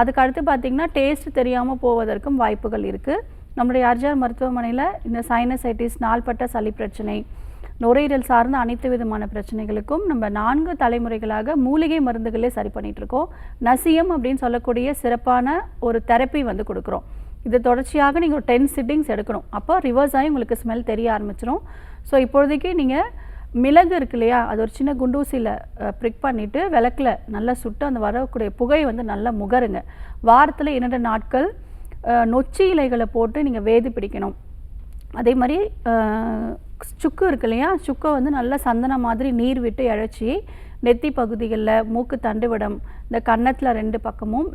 அதுக்கு அடுத்து பார்த்திங்கன்னா டேஸ்ட் தெரியாமல் போவதற்கும் வாய்ப்புகள் இருக்குது. நம்முடைய ஆர்ஜிஆர் மருத்துவமனையில் இந்த சைனசைட்டிஸ், நாள்பட்ட சளி பிரச்சனை, நுரையீரல் சார்ந்த அனைத்து விதமான பிரச்சனைகளுக்கும் நம்ம 4 தலைமுறைகளாக மூலிகை மருந்துகளே சரி பண்ணிகிட்ருக்கோம். நசியம் அப்படின்னு சொல்லக்கூடிய சிறப்பான ஒரு தெரப்பி வந்து கொடுக்குறோம். இது தொடர்ச்சியாக நீங்கள் ஒரு 10 sittings எடுக்கணும். அப்போ ரிவர்ஸ் ஆகி உங்களுக்கு ஸ்மெல் தெரிய ஆரம்பிச்சிடும். ஸோ இப்பொழுதைக்கு நீங்கள் மிளகு இருக்கு இல்லையா, அது ஒரு சின்ன குண்டூசியில் ப்ரிக் பண்ணிவிட்டு விளக்கில் நல்லா சுட்டு அந்த வரக்கூடிய புகை வந்து நல்லா முகருங்க. வாரத்தில் 2 நாட்கள் நொச்சி இலைகளை போட்டு நீங்கள் வேதி பிடிக்கணும். அதே மாதிரி சுக்கு இருக்கு இல்லையா, சுக்கை வந்து நல்லா சந்தனம் மாதிரி நீர் விட்டு இழைச்சி நெத்தி பகுதிகளில், மூக்கு தண்டுவிடம், இந்த கன்னத்தில் 2 பக்கமும்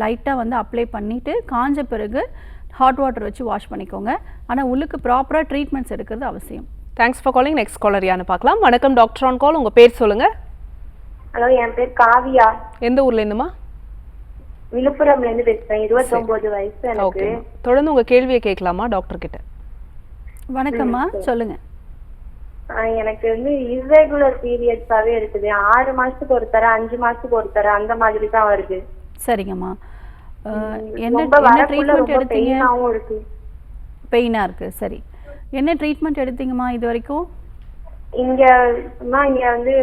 லைட்டாக வந்து அப்ளை பண்ணிவிட்டு காஞ்ச பிறகு ஹாட் வாட்டர் வச்சு வாஷ் பண்ணிக்கோங்க. ஆனால் உள்ளுக்கு ப்ராப்பராக ட்ரீட்மெண்ட்ஸ் எடுக்கிறது அவசியம். Thanks for calling. Next caller யாருன்னு பார்க்கலாம். வணக்கம் டாக்டர் ஆன் கால். உங்கள் பேர் சொல்லுங்கள். ஹலோ, என் பேர் காவியா. எந்த ஊர்லேருந்துமா? விழுப்புரம்லேருந்து பேசுகிறேன். 29 வயசு எனக்கு. ஓகே, தொடர்ந்து உங்கள் கேள்வியை கேட்கலாமா டாக்டர் கிட்ட? வணக்கம்மா, சொல்லுங்கள். எனக்கு வந்து இர்ரெகுலர் பீரியட்ஸாவே இருக்குது. 6 மாசத்துக்கு ஒரு தர, 5 மாசத்துக்கு ஒரு தர, அந்த மாதிரி தான் வருது. சரிங்கம்மா. என்ன ரொம்ப என்ன வரக்குள்ள ட்ரீட்மெண்ட் ரொம்ப எடுத்தீங்க? பெயினாவும் இருக்கு. பெயினா இருக்கு. சரி, என்ன ட்ரீட்மெண்ட் எடுத்தீங்கம்மா இது வரைக்கும்? இங்க வந்து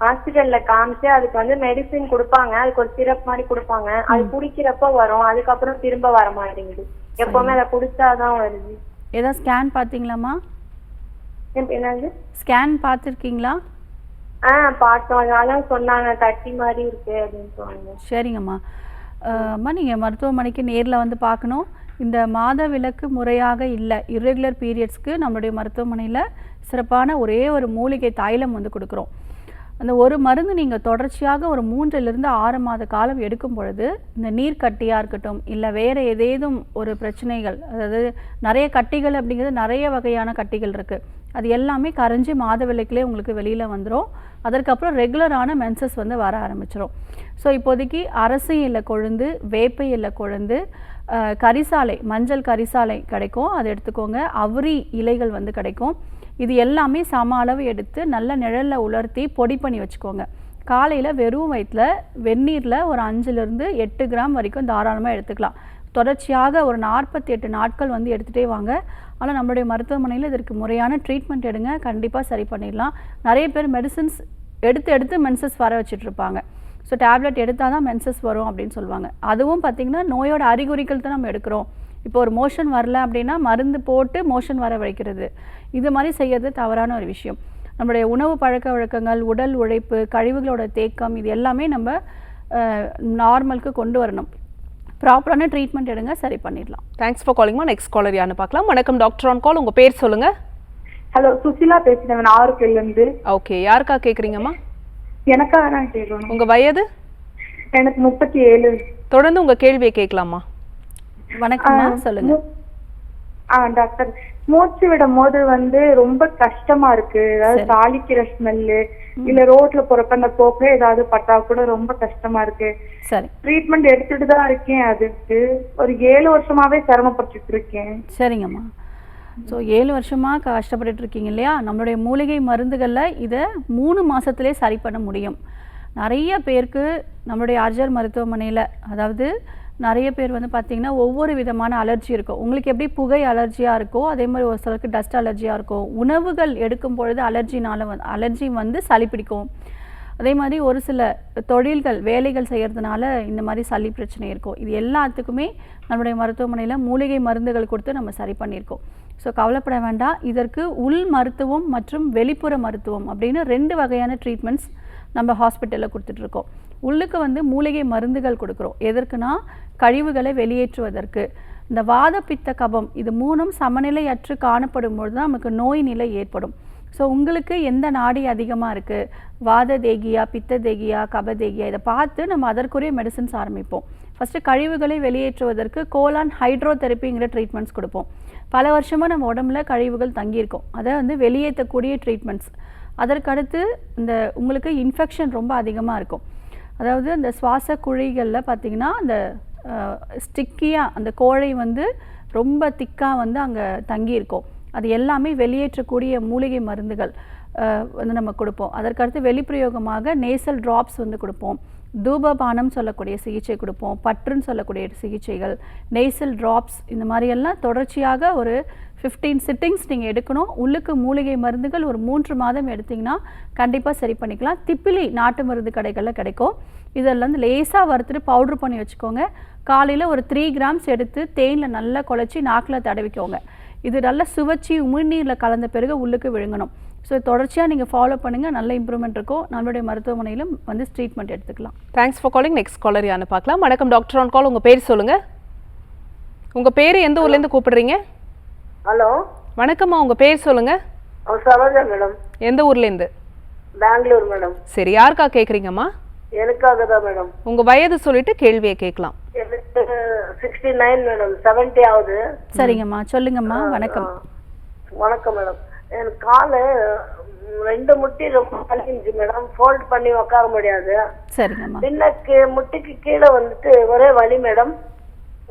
ஹாஸ்பிட்டல்ல காமிச்சு அதுக்கு வந்து மெடிசின் கொடுப்பாங்க. அதுக்கு ஒரு சிரப் மாதிரி கொடுப்பாங்க. அது குடிக்கிறப்ப வரும், அதுக்கப்புறம் திரும்ப வர மாட்டேங்குது. எப்பவுமே அதை குடிச்சாதான் வருது. ஏதாவது ஸ்கேன் பார்த்தீங்களாம்மா? என்னது? ஸ்கேன் பார்த்துருக்கீங்களா? பார்த்தோம். அதான் சொன்னாங்க தட்டி மாதிரி இருக்கு அப்படின்னு சொன்னாங்க. சரிங்கம்மா. அம்மா நீங்கள் மருத்துவமனைக்கு நேரில் வந்து பார்க்கணும். இந்த மாத விலக்கு முறையாக இல்லை, இர்ரெகுலர் பீரியட்ஸ்க்கு நம்மளுடைய மருத்துவமனையில் சிறப்பான ஒரே ஒரு மூலிகை தைலம் வந்து கொடுக்குறோம். அந்த ஒரு மருந்து நீங்கள் தொடர்ச்சியாக ஒரு 3லிருந்து 6 மாத காலம் எடுக்கும் பொழுது இந்த நீர் கட்டியாக இருக்கட்டும், இல்லை வேறு ஏதேதும் ஒரு பிரச்சனைகள், அதாவது நிறைய கட்டிகள் அப்படிங்கிறது நிறைய வகையான கட்டிகள் இருக்குது, அது எல்லாமே கரைஞ்சி மாத விலக்கிலே உங்களுக்கு வெளியில் வந்துடும். அதற்கப்புறம் ரெகுலரான மென்சஸ் வந்து வர ஆரம்பிச்சிடும். ஸோ இப்போதைக்கு அரசு இலை கொழுந்து, வேப்பை இலை கொழுந்து, கரிசாலை, மஞ்சள் கரிசாலை கிடைக்கும், அதை எடுத்துக்கோங்க. அவுரி இலைகள் வந்து கிடைக்கும். இது எல்லாமே சம அளவு எடுத்து நல்ல நிழலில் உலர்த்தி பொடி பண்ணி வச்சுக்கோங்க. காலையில் வெறும் வயிற்றில் வெந்நீரில் ஒரு 5லிருந்து 8 கிராம் வரைக்கும் தாராளமாக எடுத்துக்கலாம். தொடர்ச்சியாக ஒரு 48 நாட்கள் வந்து எடுத்துகிட்டே வாங்க. ஆனால் நம்மளுடைய மருத்துவமனையில் இதற்கு முறையான ட்ரீட்மெண்ட் எடுங்க, கண்டிப்பாக சரி பண்ணிடலாம். நிறைய பேர் மெடிசின்ஸ் எடுத்து மென்சஸ் வர வச்சுட்ருப்பாங்க. ஸோ டேப்லெட் எடுத்தால் தான் மென்சஸ் வரும் அப்படின்னு சொல்லுவாங்க. அதுவும் பார்த்திங்கன்னா நோயோட அறிகுறிகள் தான் நம்ம எடுக்கிறோம். இப்போ ஒரு மோஷன் வரல அப்படின்னா மருந்து போட்டு மோஷன் வர வைக்கிறது, இது மாதிரி செய்யறது தவறான ஒரு விஷயம். நம்மளுடைய உணவு பழக்க வழக்கங்கள், உடல் உழைப்பு, கழிவுகளோட தேக்கம், இது எல்லாமே நம்ம நார்மலுக்கு கொண்டு வரணும். ப்ராப்பரான ட்ரீட்மெண்ட் எடுங்க, சரி பண்ணிடலாம். தேங்க்ஸ் ஃபார் காலிங்மா. நெக்ஸ்ட் காலர் யாருன்னு பார்க்கலாம். வணக்கம் டாக்டர் ஆன் கால். உங்கள் பேர் சொல்லுங்கள். ஹலோ, சுசிலா பேசுகிறேன், நாகர்கோயிலேருந்து. ஓகே, யாருக்கா கேட்குறீங்கம்மா? எனக்காக தான் கேட்கணும். உங்கள் வயது? எனக்கு 37. தொடர்ந்து உங்கள் கேள்வியை கேட்கலாமா? வணக்கம்மா, சொல்லுங்க. டாக்டர், மூச்சு விடும் போது வந்து ரொம்ப கஷ்டமா இருக்கு. அதாவது தாளிக்கிற ஸ்மெல்லு, இல்ல ரோட்ல போறப்ப அந்த போக்க ஏதாவது பட்டா கூட ரொம்ப கஷ்டமா இருக்கு. சரி, ட்ரீட்மெண்ட் எடுத்துட்டு தான் இருக்கேன். அதுக்கு ஒரு 7 வருஷமாவே சிரமப்பட்டு இருக்கேன். சரிங்கம்மா. ஸோ 7 வருஷமாக கஷ்டப்பட்டுட்டு இருக்கீங்க இல்லையா? நம்மளுடைய மூலிகை மருந்துகளில் இதை 3 மாதத்துலேயே சரி பண்ண முடியும். நிறைய பேருக்கு நம்மளுடைய ஆர்ஜர் மருத்துவமனையில், அதாவது நிறைய பேர் வந்து பார்த்திங்கன்னா ஒவ்வொரு விதமான அலர்ஜி இருக்கும். உங்களுக்கு எப்படி புகை அலர்ஜியாக இருக்கோ அதே மாதிரி ஒரு சிலருக்கு டஸ்ட் அலர்ஜியாக இருக்கும். உணவுகள் எடுக்கும் பொழுது அலர்ஜி வந்து சளி பிடிக்கும். அதே மாதிரி ஒரு சில தொழில்கள், வேலைகள் செய்கிறதுனால இந்த மாதிரி சளி பிரச்சனை இருக்கும். இது எல்லாத்துக்குமே நம்மளுடைய மருத்துவமனையில் மூலிகை மருந்துகள் கொடுத்து நம்ம சரி பண்ணியிருக்கோம். ஸோ கவலைப்பட வேண்டாம். இதற்கு உள் மருத்துவம் மற்றும் வெளிப்புற மருத்துவம் அப்படின்னு 2 வகையான ட்ரீட்மெண்ட்ஸ் நம்ம ஹாஸ்பிட்டலில் கொடுத்துட்ருக்கோம். உள்ளுக்கு வந்து மூலிகை மருந்துகள் கொடுக்குறோம். எதற்குனா கழிவுகளை வெளியேற்றுவதற்கு. இந்த வாத பித்த கபம் இது 3ம் சமநிலையற்று காணப்படும் பொழுது தான் நமக்கு நோய் நிலை ஏற்படும். ஸோ உங்களுக்கு எந்த நாடி அதிகமாக இருக்குது, வாத தேகியா, பித்த தேகியா, கப தேகியா, இதை பார்த்து நம்ம அதற்குரிய மெடிசன்ஸ் ஆரம்பிப்போம். ஃபஸ்ட்டு கழிவுகளை வெளியேற்றுவதற்கு கோலான் ஹைட்ரோதெரப்பிங்கிற ட்ரீட்மெண்ட்ஸ் கொடுப்போம். பல வருஷமாக நம்ம உடம்புல கழிவுகள் தங்கியிருக்கும், அதை வந்து வெளியேற்றக்கூடிய ட்ரீட்மெண்ட்ஸ். அதற்கடுத்து இந்த உங்களுக்கு இன்ஃபெக்ஷன் ரொம்ப அதிகமாக இருக்கும். அதாவது அந்த சுவாச குழிகளில் பார்த்திங்கன்னா அந்த ஸ்டிக்கியாக அந்த கோழை வந்து ரொம்ப திக்காக வந்து அங்கே தங்கியிருக்கும். அது எல்லாமே வெளியேற்றக்கூடிய மூலிகை மருந்துகள் வந்து நம்ம கொடுப்போம். அதற்கடுத்து வெளிப்பிரயோகமாக நேசல் ட்ராப்ஸ் வந்து கொடுப்போம். தூபபானம் சொல்லக்கூடிய சிகிச்சை கொடுப்போம். பற்றுன்னு சொல்லக்கூடிய சிகிச்சைகள், நேசல் ட்ராப்ஸ், இந்த மாதிரியெல்லாம் தொடர்ச்சியாக ஒரு 15 சிட்டிங்ஸ் நீங்கள் எடுக்கணும். உள்ளுக்கு மூலிகை மருந்துகள் ஒரு 3 மாதம் எடுத்திங்கன்னா கண்டிப்பாக சரி பண்ணிக்கலாம். திப்பிலி நாட்டு மருந்து கடைகளில் கிடைக்கும். இதெல்லாம் வந்து லேசாக வறுத்துட்டு பவுட்ரு பண்ணி வச்சுக்கோங்க. காலையில் ஒரு 3 கிராம்ஸ் எடுத்து தேனில் நல்லா குழச்சி நாக்கில் தடவிக்கோங்க. இது நல்லா சுவைச்சி உமிழ்நீரில் கலந்த பிறகு உள்ளுக்கு விழுங்கணும். ஸோ தொடர்ச்சியாக நீங்கள் ஃபாலோ பண்ணுங்கள், நல்ல இம்ப்ரூவ்மெண்ட் இருக்கும். நம்மளுடைய மருத்துவமனையிலும் வந்து ட்ரீட்மெண்ட் எடுத்துக்கலாம். Thanks for calling. Next caller யாருன்னு பார்க்கலாம். வணக்கம் டாக்டர் ஆன் கால். உங்கள் பேர் சொல்லுங்கள். உங்கள் பேர் எந்த ஊர்லேருந்து கூப்பிடுறீங்க? ஹலோ, வணக்கம்மா, உங்கள் பேர் சொல்லுங்கள். சரோஜா மேடம். எந்த ஊர்லேருந்து? பெங்களூர் மேடம். சரி, யாருக்கா கேட்குறீங்கம்மா? எனக்காக தான் மேடம். உங்கள் வயது சொல்லிட்டு கேள்வியை கேட்கலாம். எனக்கு 69 மேடம், 70 ஆகுது. சரிங்கம்மா, சொல்லுங்கம்மா. வணக்கம். வணக்கம் மேடம். எனக்கு காலு 2 முட்டி ரொம்ப வலிக்குது மேடம். ஃபோல்ட் பண்ணி உட்கார முடியாது. சரிங்கம்மா. பின்னக்கு முட்டிக்கு கீழே வந்துட்டு ஒரே வலி மேடம்.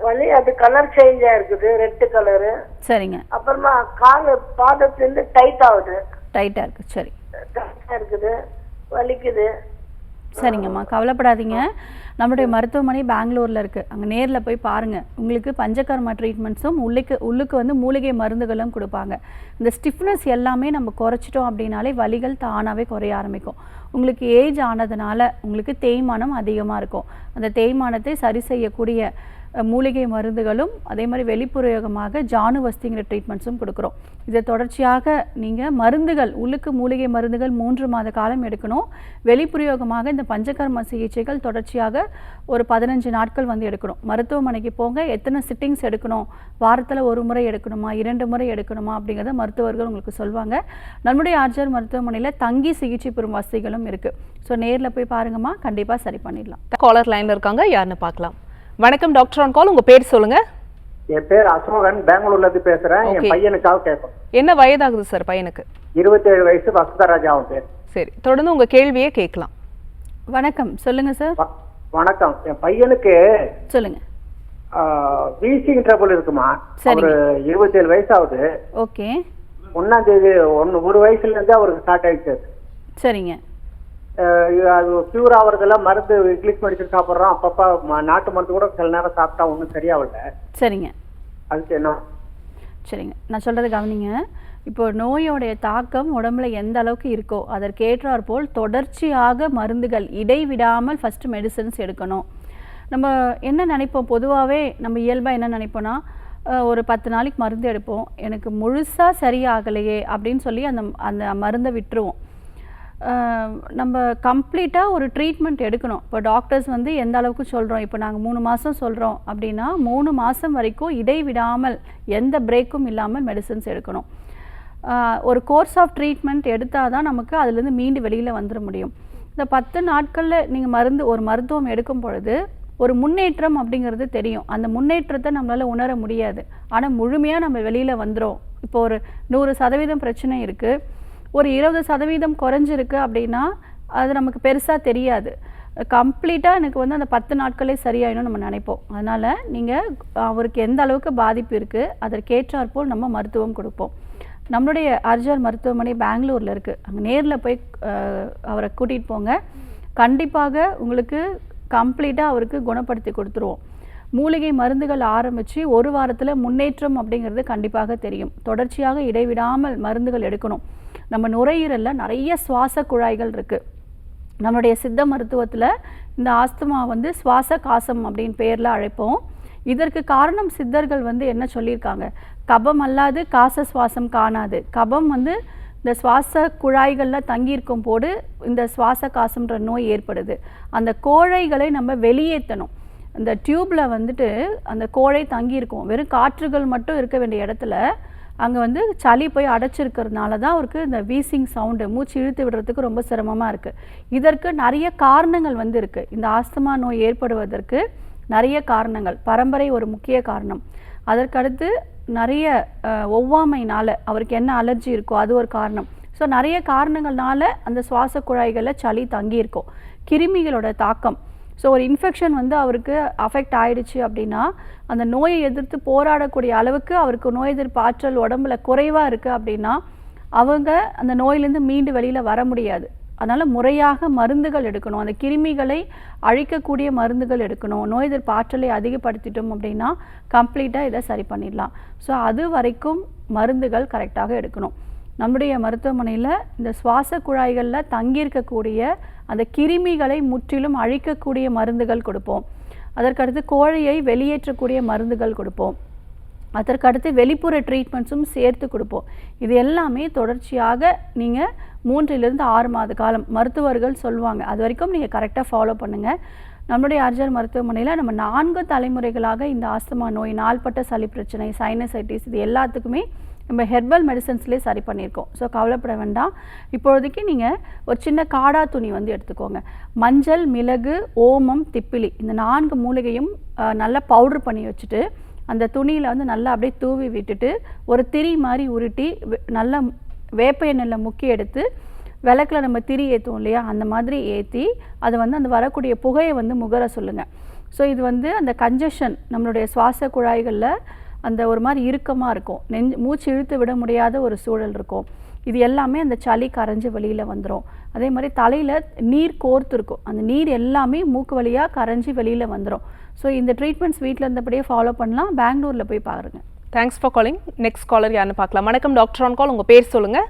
வலி, அது கலர் சேஞ்ச் ஆயிருக்குது, ரெட் கலரு. சரிங்க. அப்புறமா காலு பாதத்துலேருந்து டைட் ஆகுது. டைட்டாக இருக்குது. சரி கஷ்டமா இருக்குது, வலிக்குது. சரிங்கம்மா, கவலைப்படாதீங்க. நம்மளுடைய மருத்துவமனை பெங்களூரில் இருக்குது, அங்கே நேரில் போய் பாருங்கள். உங்களுக்கு பஞ்சகர்மா ட்ரீட்மெண்ட்ஸும் உள்ளுக்கு வந்து மூலிகை மருந்துகளும் கொடுப்பாங்க. இந்த ஸ்டிஃப்னஸ் எல்லாமே நம்ம குறைச்சிட்டோம் அப்படின்னாலே வலிகள் தானாகவே குறைய ஆரம்பிக்கும். உங்களுக்கு ஏஜ் ஆனதுனால உங்களுக்கு தேய்மானம் அதிகமாக இருக்கும். அந்த தேய்மானத்தை சரி செய்யக்கூடிய மூலிகை மருந்துகளும் அதே மாதிரி வெளிப்புறயோகமாக ஜானுவஸ்திங்கிற ட்ரீட்மெண்ட்ஸும் கொடுக்குறோம். இதை தொடர்ச்சியாக நீங்கள் மருந்துகள் உள்ளுக்கு மூலிகை மருந்துகள் 3 மாத காலம் எடுக்கணும். வெளிப்புறயோகமாக இந்த பஞ்சகர்ம சிகிச்சைகள் தொடர்ச்சியாக ஒரு 15 நாட்கள் வந்து எடுக்கணும். மருத்துவமனைக்கு போங்க, எத்தனை சிட்டிங்ஸ் எடுக்கணும், வாரத்தில் 1 முறை எடுக்கணுமா 2 முறை எடுக்கணுமா அப்படிங்கிறத மருத்துவர்கள் உங்களுக்கு சொல்லுவாங்க. நம்முடைய ஆர்ஜர் மருத்துவமனையில் தங்கி சிகிச்சை பெறும் வசதிகளும் இருக்குது. ஸோ நேரில் போய் பாருங்கம்மா, கண்டிப்பாக சரி பண்ணிடலாம். காலர் லைன்ல இருக்காங்க, யாருன்னு பார்க்கலாம். வணக்கம் டாக்டர் ஆன் கால், உங்க பேர் சொல்லுங்க. என் பேர் அசோகன், பெங்களூர்ல இருந்து பேசுறேன். என் பையனுக்காக கேட்போம். என்ன வயதாகுது சார் பையனுக்கு? 27 வயசு, வசுதராஜ் அவன் பேர். சரி, தொடர்ந்து உங்க கேள்வியே கேட்கலாம். வணக்கம், சொல்லுங்க சார். வணக்கம். என் பையனுக்கு சொல்லுங்க. வீசிங் ட்ரபிள் இருக்குமா? ஒரு 27 வயசு ஆகுது. ஓகே. 1ஆம் தேதி 1 வயசுல இருந்தே அவருக்கு ஸ்டார்ட் ஆயிடுச்சு. சரிங்க. அது கியூர் ஆகுறதெல்லாம் மருந்து இங்கிலீஷ் மெடிசன் சாப்பிட்றோம். அப்பப்போ நாட்டு மருந்து கூட சில நேரம் சாப்பிட்டா ஒன்றும் சரியாகல. சரிங்க. அதுக்கு என்ன? சரிங்க, நான் சொல்கிறது கவனிங்க. இப்போ நோயோடைய தாக்கம் உடம்புல எந்த அளவுக்கு இருக்கோ அதற்கேற்றாற் போல் தொடர்ச்சியாக மருந்துகள் இடைவிடாமல் ஃபஸ்ட்டு மெடிசன்ஸ் எடுக்கணும். நம்ம என்ன நினைப்போம், பொதுவாகவே நம்ம இயல்பாக என்ன நினைப்போன்னா, ஒரு 10 நாளைக்கு மருந்து எடுப்போம், எனக்கு முழுசாக சரியாகலையே அப்படின்னு சொல்லி அந்த மருந்தை விட்டுருவோம். நம்ம கம்ப்ளீட்டாக ஒரு ட்ரீட்மெண்ட் எடுக்கணும். இப்போ டாக்டர்ஸ் வந்து எந்த அளவுக்கு சொல்கிறோம், இப்போ நாங்கள் 3 மாதம் சொல்கிறோம் அப்படின்னா 3 மாதம் வரைக்கும் இடைவிடாமல் எந்த பிரேக்கும் இல்லாமல் மெடிசன்ஸ் எடுக்கணும். ஒரு கோர்ஸ் ஆஃப் ட்ரீட்மெண்ட் எடுத்தால் தான் நமக்கு அதுலேருந்து மீண்டு வெளியில் வந்துட முடியும். இந்த 10 நாட்களில் நீங்கள் ஒரு மருத்துவம் எடுக்கும் பொழுது ஒரு முன்னேற்றம் அப்படிங்கிறது தெரியும். அந்த முன்னேற்றத்தை நம்மளால் உணர முடியாது, ஆனால் முழுமையாக நம்ம வெளியில் வந்துடும். இப்போ ஒரு 100% பிரச்சனை இருக்குது, ஒரு 20% குறைஞ்சிருக்கு அப்படின்னா அது நமக்கு பெருசாக தெரியாது. கம்ப்ளீட்டாக எனக்கு வந்து அந்த 10 நாட்களே சரியாயிடும் நம்ம நினைப்போம். அதனால் நீங்கள் அவருக்கு எந்த அளவுக்கு பாதிப்பு இருக்குது அதற்கேற்றாற்போல் நம்ம மருத்துவம் கொடுப்போம். நம்மளுடைய ஆர்ஜர் மருத்துவமனை பெங்களூரில் இருக்குது, அங்கே நேரில் போய் அவரை கூட்டிகிட்டு போங்க. கண்டிப்பாக உங்களுக்கு கம்ப்ளீட்டாக அவருக்கு குணப்படுத்தி கொடுத்துருவோம். மூலிகை மருந்துகள் ஆரம்பித்து 1 வாரத்தில் முன்னேற்றம் அப்படிங்கிறது கண்டிப்பாக தெரியும். தொடர்ச்சியாக இடைவிடாமல் மருந்துகள் எடுக்கணும். நம்ம நுரையீரலில் நிறைய சுவாச குழாய்கள் இருக்குது. நம்மளுடைய சித்த மருத்துவத்தில் இந்த ஆஸ்துமா வந்து சுவாச காசம் அப்படின்னு பேரில் அழைப்போம். இதற்கு காரணம் சித்தர்கள் வந்து என்ன சொல்லியிருக்காங்க, கபம் அல்லாது காச சுவாசம் காணாது. கபம் வந்து இந்த சுவாச குழாய்களில் தங்கியிருக்கும் போது இந்த சுவாச காசம்ன்ற நோய் ஏற்படுது. அந்த கோழைகளை நம்ம வெளியேற்றணும். இந்த டியூப்பில் வந்துட்டு அந்த கோழை தங்கியிருக்கும், வெறும் காற்றுகள் மட்டும் இருக்க வேண்டிய இடத்துல அங்கே வந்து சளி போய் அடைச்சிருக்கிறதுனால தான் அவருக்கு இந்த வீசிங் சவுண்டு, மூச்சு இழுத்து விடுறதுக்கு ரொம்ப சிரமமாக இருக்குது. இதற்கு நிறைய காரணங்கள் வந்து இருக்குது. இந்த ஆஸ்துமா நோய் ஏற்படுவதற்கு நிறைய காரணங்கள், பரம்பரை ஒரு முக்கிய காரணம். அதற்கடுத்து நிறைய ஒவ்வாமைனால் அவருக்கு என்ன அலர்ஜி இருக்கோ அது ஒரு காரணம். ஸோ நிறைய காரணங்கள்னால அந்த சுவாச குழாய்களில் சளி தங்கியிருக்கும். கிருமிகளோட தாக்கம், ஸோ ஒரு இன்ஃபெக்ஷன் வந்து அவருக்கு அஃபெக்ட் ஆகிடுச்சு அப்படின்னா அந்த நோயை எதிர்த்து போராடக்கூடிய அளவுக்கு அவருக்கு நோய் எதிர்ப்பு ஆற்றல் உடம்புல குறைவாக இருக்குது அப்படின்னா அவங்க அந்த நோயிலேருந்து மீண்டு வெளியில் வர முடியாது. அதனால் முறையாக மருந்துகள் எடுக்கணும், அந்த கிருமிகளை அழிக்கக்கூடிய மருந்துகள் எடுக்கணும். நோய் எதிர்ப்பு ஆற்றலை அதிகப்படுத்திட்டோம் அப்படின்னா கம்ப்ளீட்டாக இதை சரி பண்ணிடலாம். ஸோ அது வரைக்கும் மருந்துகள் கரெக்டாக எடுக்கணும். நம்முடைய மருத்துவமனையில் இந்த சுவாச குழாய்களில் தங்கியிருக்கக்கூடிய அந்த கிருமிகளை முற்றிலும் அழிக்கக்கூடிய மருந்துகள் கொடுப்போம். அதற்கடுத்து கோழையை வெளியேற்றக்கூடிய மருந்துகள் கொடுப்போம். அதற்கடுத்து வெளிப்புற ட்ரீட்மெண்ட்ஸும் சேர்த்து கொடுப்போம். இது எல்லாமே தொடர்ச்சியாக நீங்கள் 3 to 6 மாத காலம் மருத்துவர்கள் சொல்லுவாங்க, அது வரைக்கும் நீங்கள் கரெக்டாக ஃபாலோ பண்ணுங்கள். நம்மளுடைய ஆர்ஜர் மருத்துவமனையில் நம்ம 4 தலைமுறைகளாக இந்த ஆஸ்துமா நோய், நாள்பட்ட சளி பிரச்சனை, சைனசைட்டிஸ், இது எல்லாத்துக்குமே நம்ம ஹெர்பல் மெடிசன்ஸ்லேயே சரி பண்ணியிருக்கோம். ஸோ கவலைப்பட வேண்டாம். இப்போதைக்கு நீங்கள் ஒரு சின்ன காடா துணி வந்து எடுத்துக்கோங்க. மஞ்சள், மிளகு, ஓமம், திப்பிலி, இந்த 4 மூலிகையும் நல்லா பவுட்ரு பண்ணி வச்சுட்டு அந்த துணியில் வந்து நல்லா அப்படியே தூவி விட்டுட்டு ஒரு திரி மாதிரி உருட்டி நல்லா வேப்ப எண்ணெயில் முக்கி எடுத்து விளக்கில் நம்ம திரி ஏற்றுவோம் இல்லையா, அந்த மாதிரி ஏற்றி அதை வந்து அந்த வரக்கூடிய புகையை வந்து முகர சொல்லுங்கள். ஸோ இது வந்து அந்த கன்ஜஷன், நம்மளுடைய சுவாச குழாய்களில் அந்த ஒரு மாதிரி இறுக்கமாக இருக்கும், மூச்சு இழுத்து விட முடியாத ஒரு சூழல் இருக்கும். இது எல்லாமே அந்த சளி கரைஞ்சி வெளியில் வந்துடும். அதே மாதிரி தலையில் நீர் கோர்த்து இருக்கும், அந்த நீர் எல்லாமே மூக்கு வழியாக கரைஞ்சி வெளியில் வந்துடும். ஸோ இந்த ட்ரீட்மெண்ட்ஸ் வீட்டில் இருந்தபடியே ஃபாலோ பண்ணலாம். பெங்களூரில் போய் பாருங்கள். Thanks for calling. Next caller யாருன்னு பார்க்கலாம். வணக்கம் டாக்டர் ஆன் கால், உங்கள் பேர் சொல்லுங்கள்.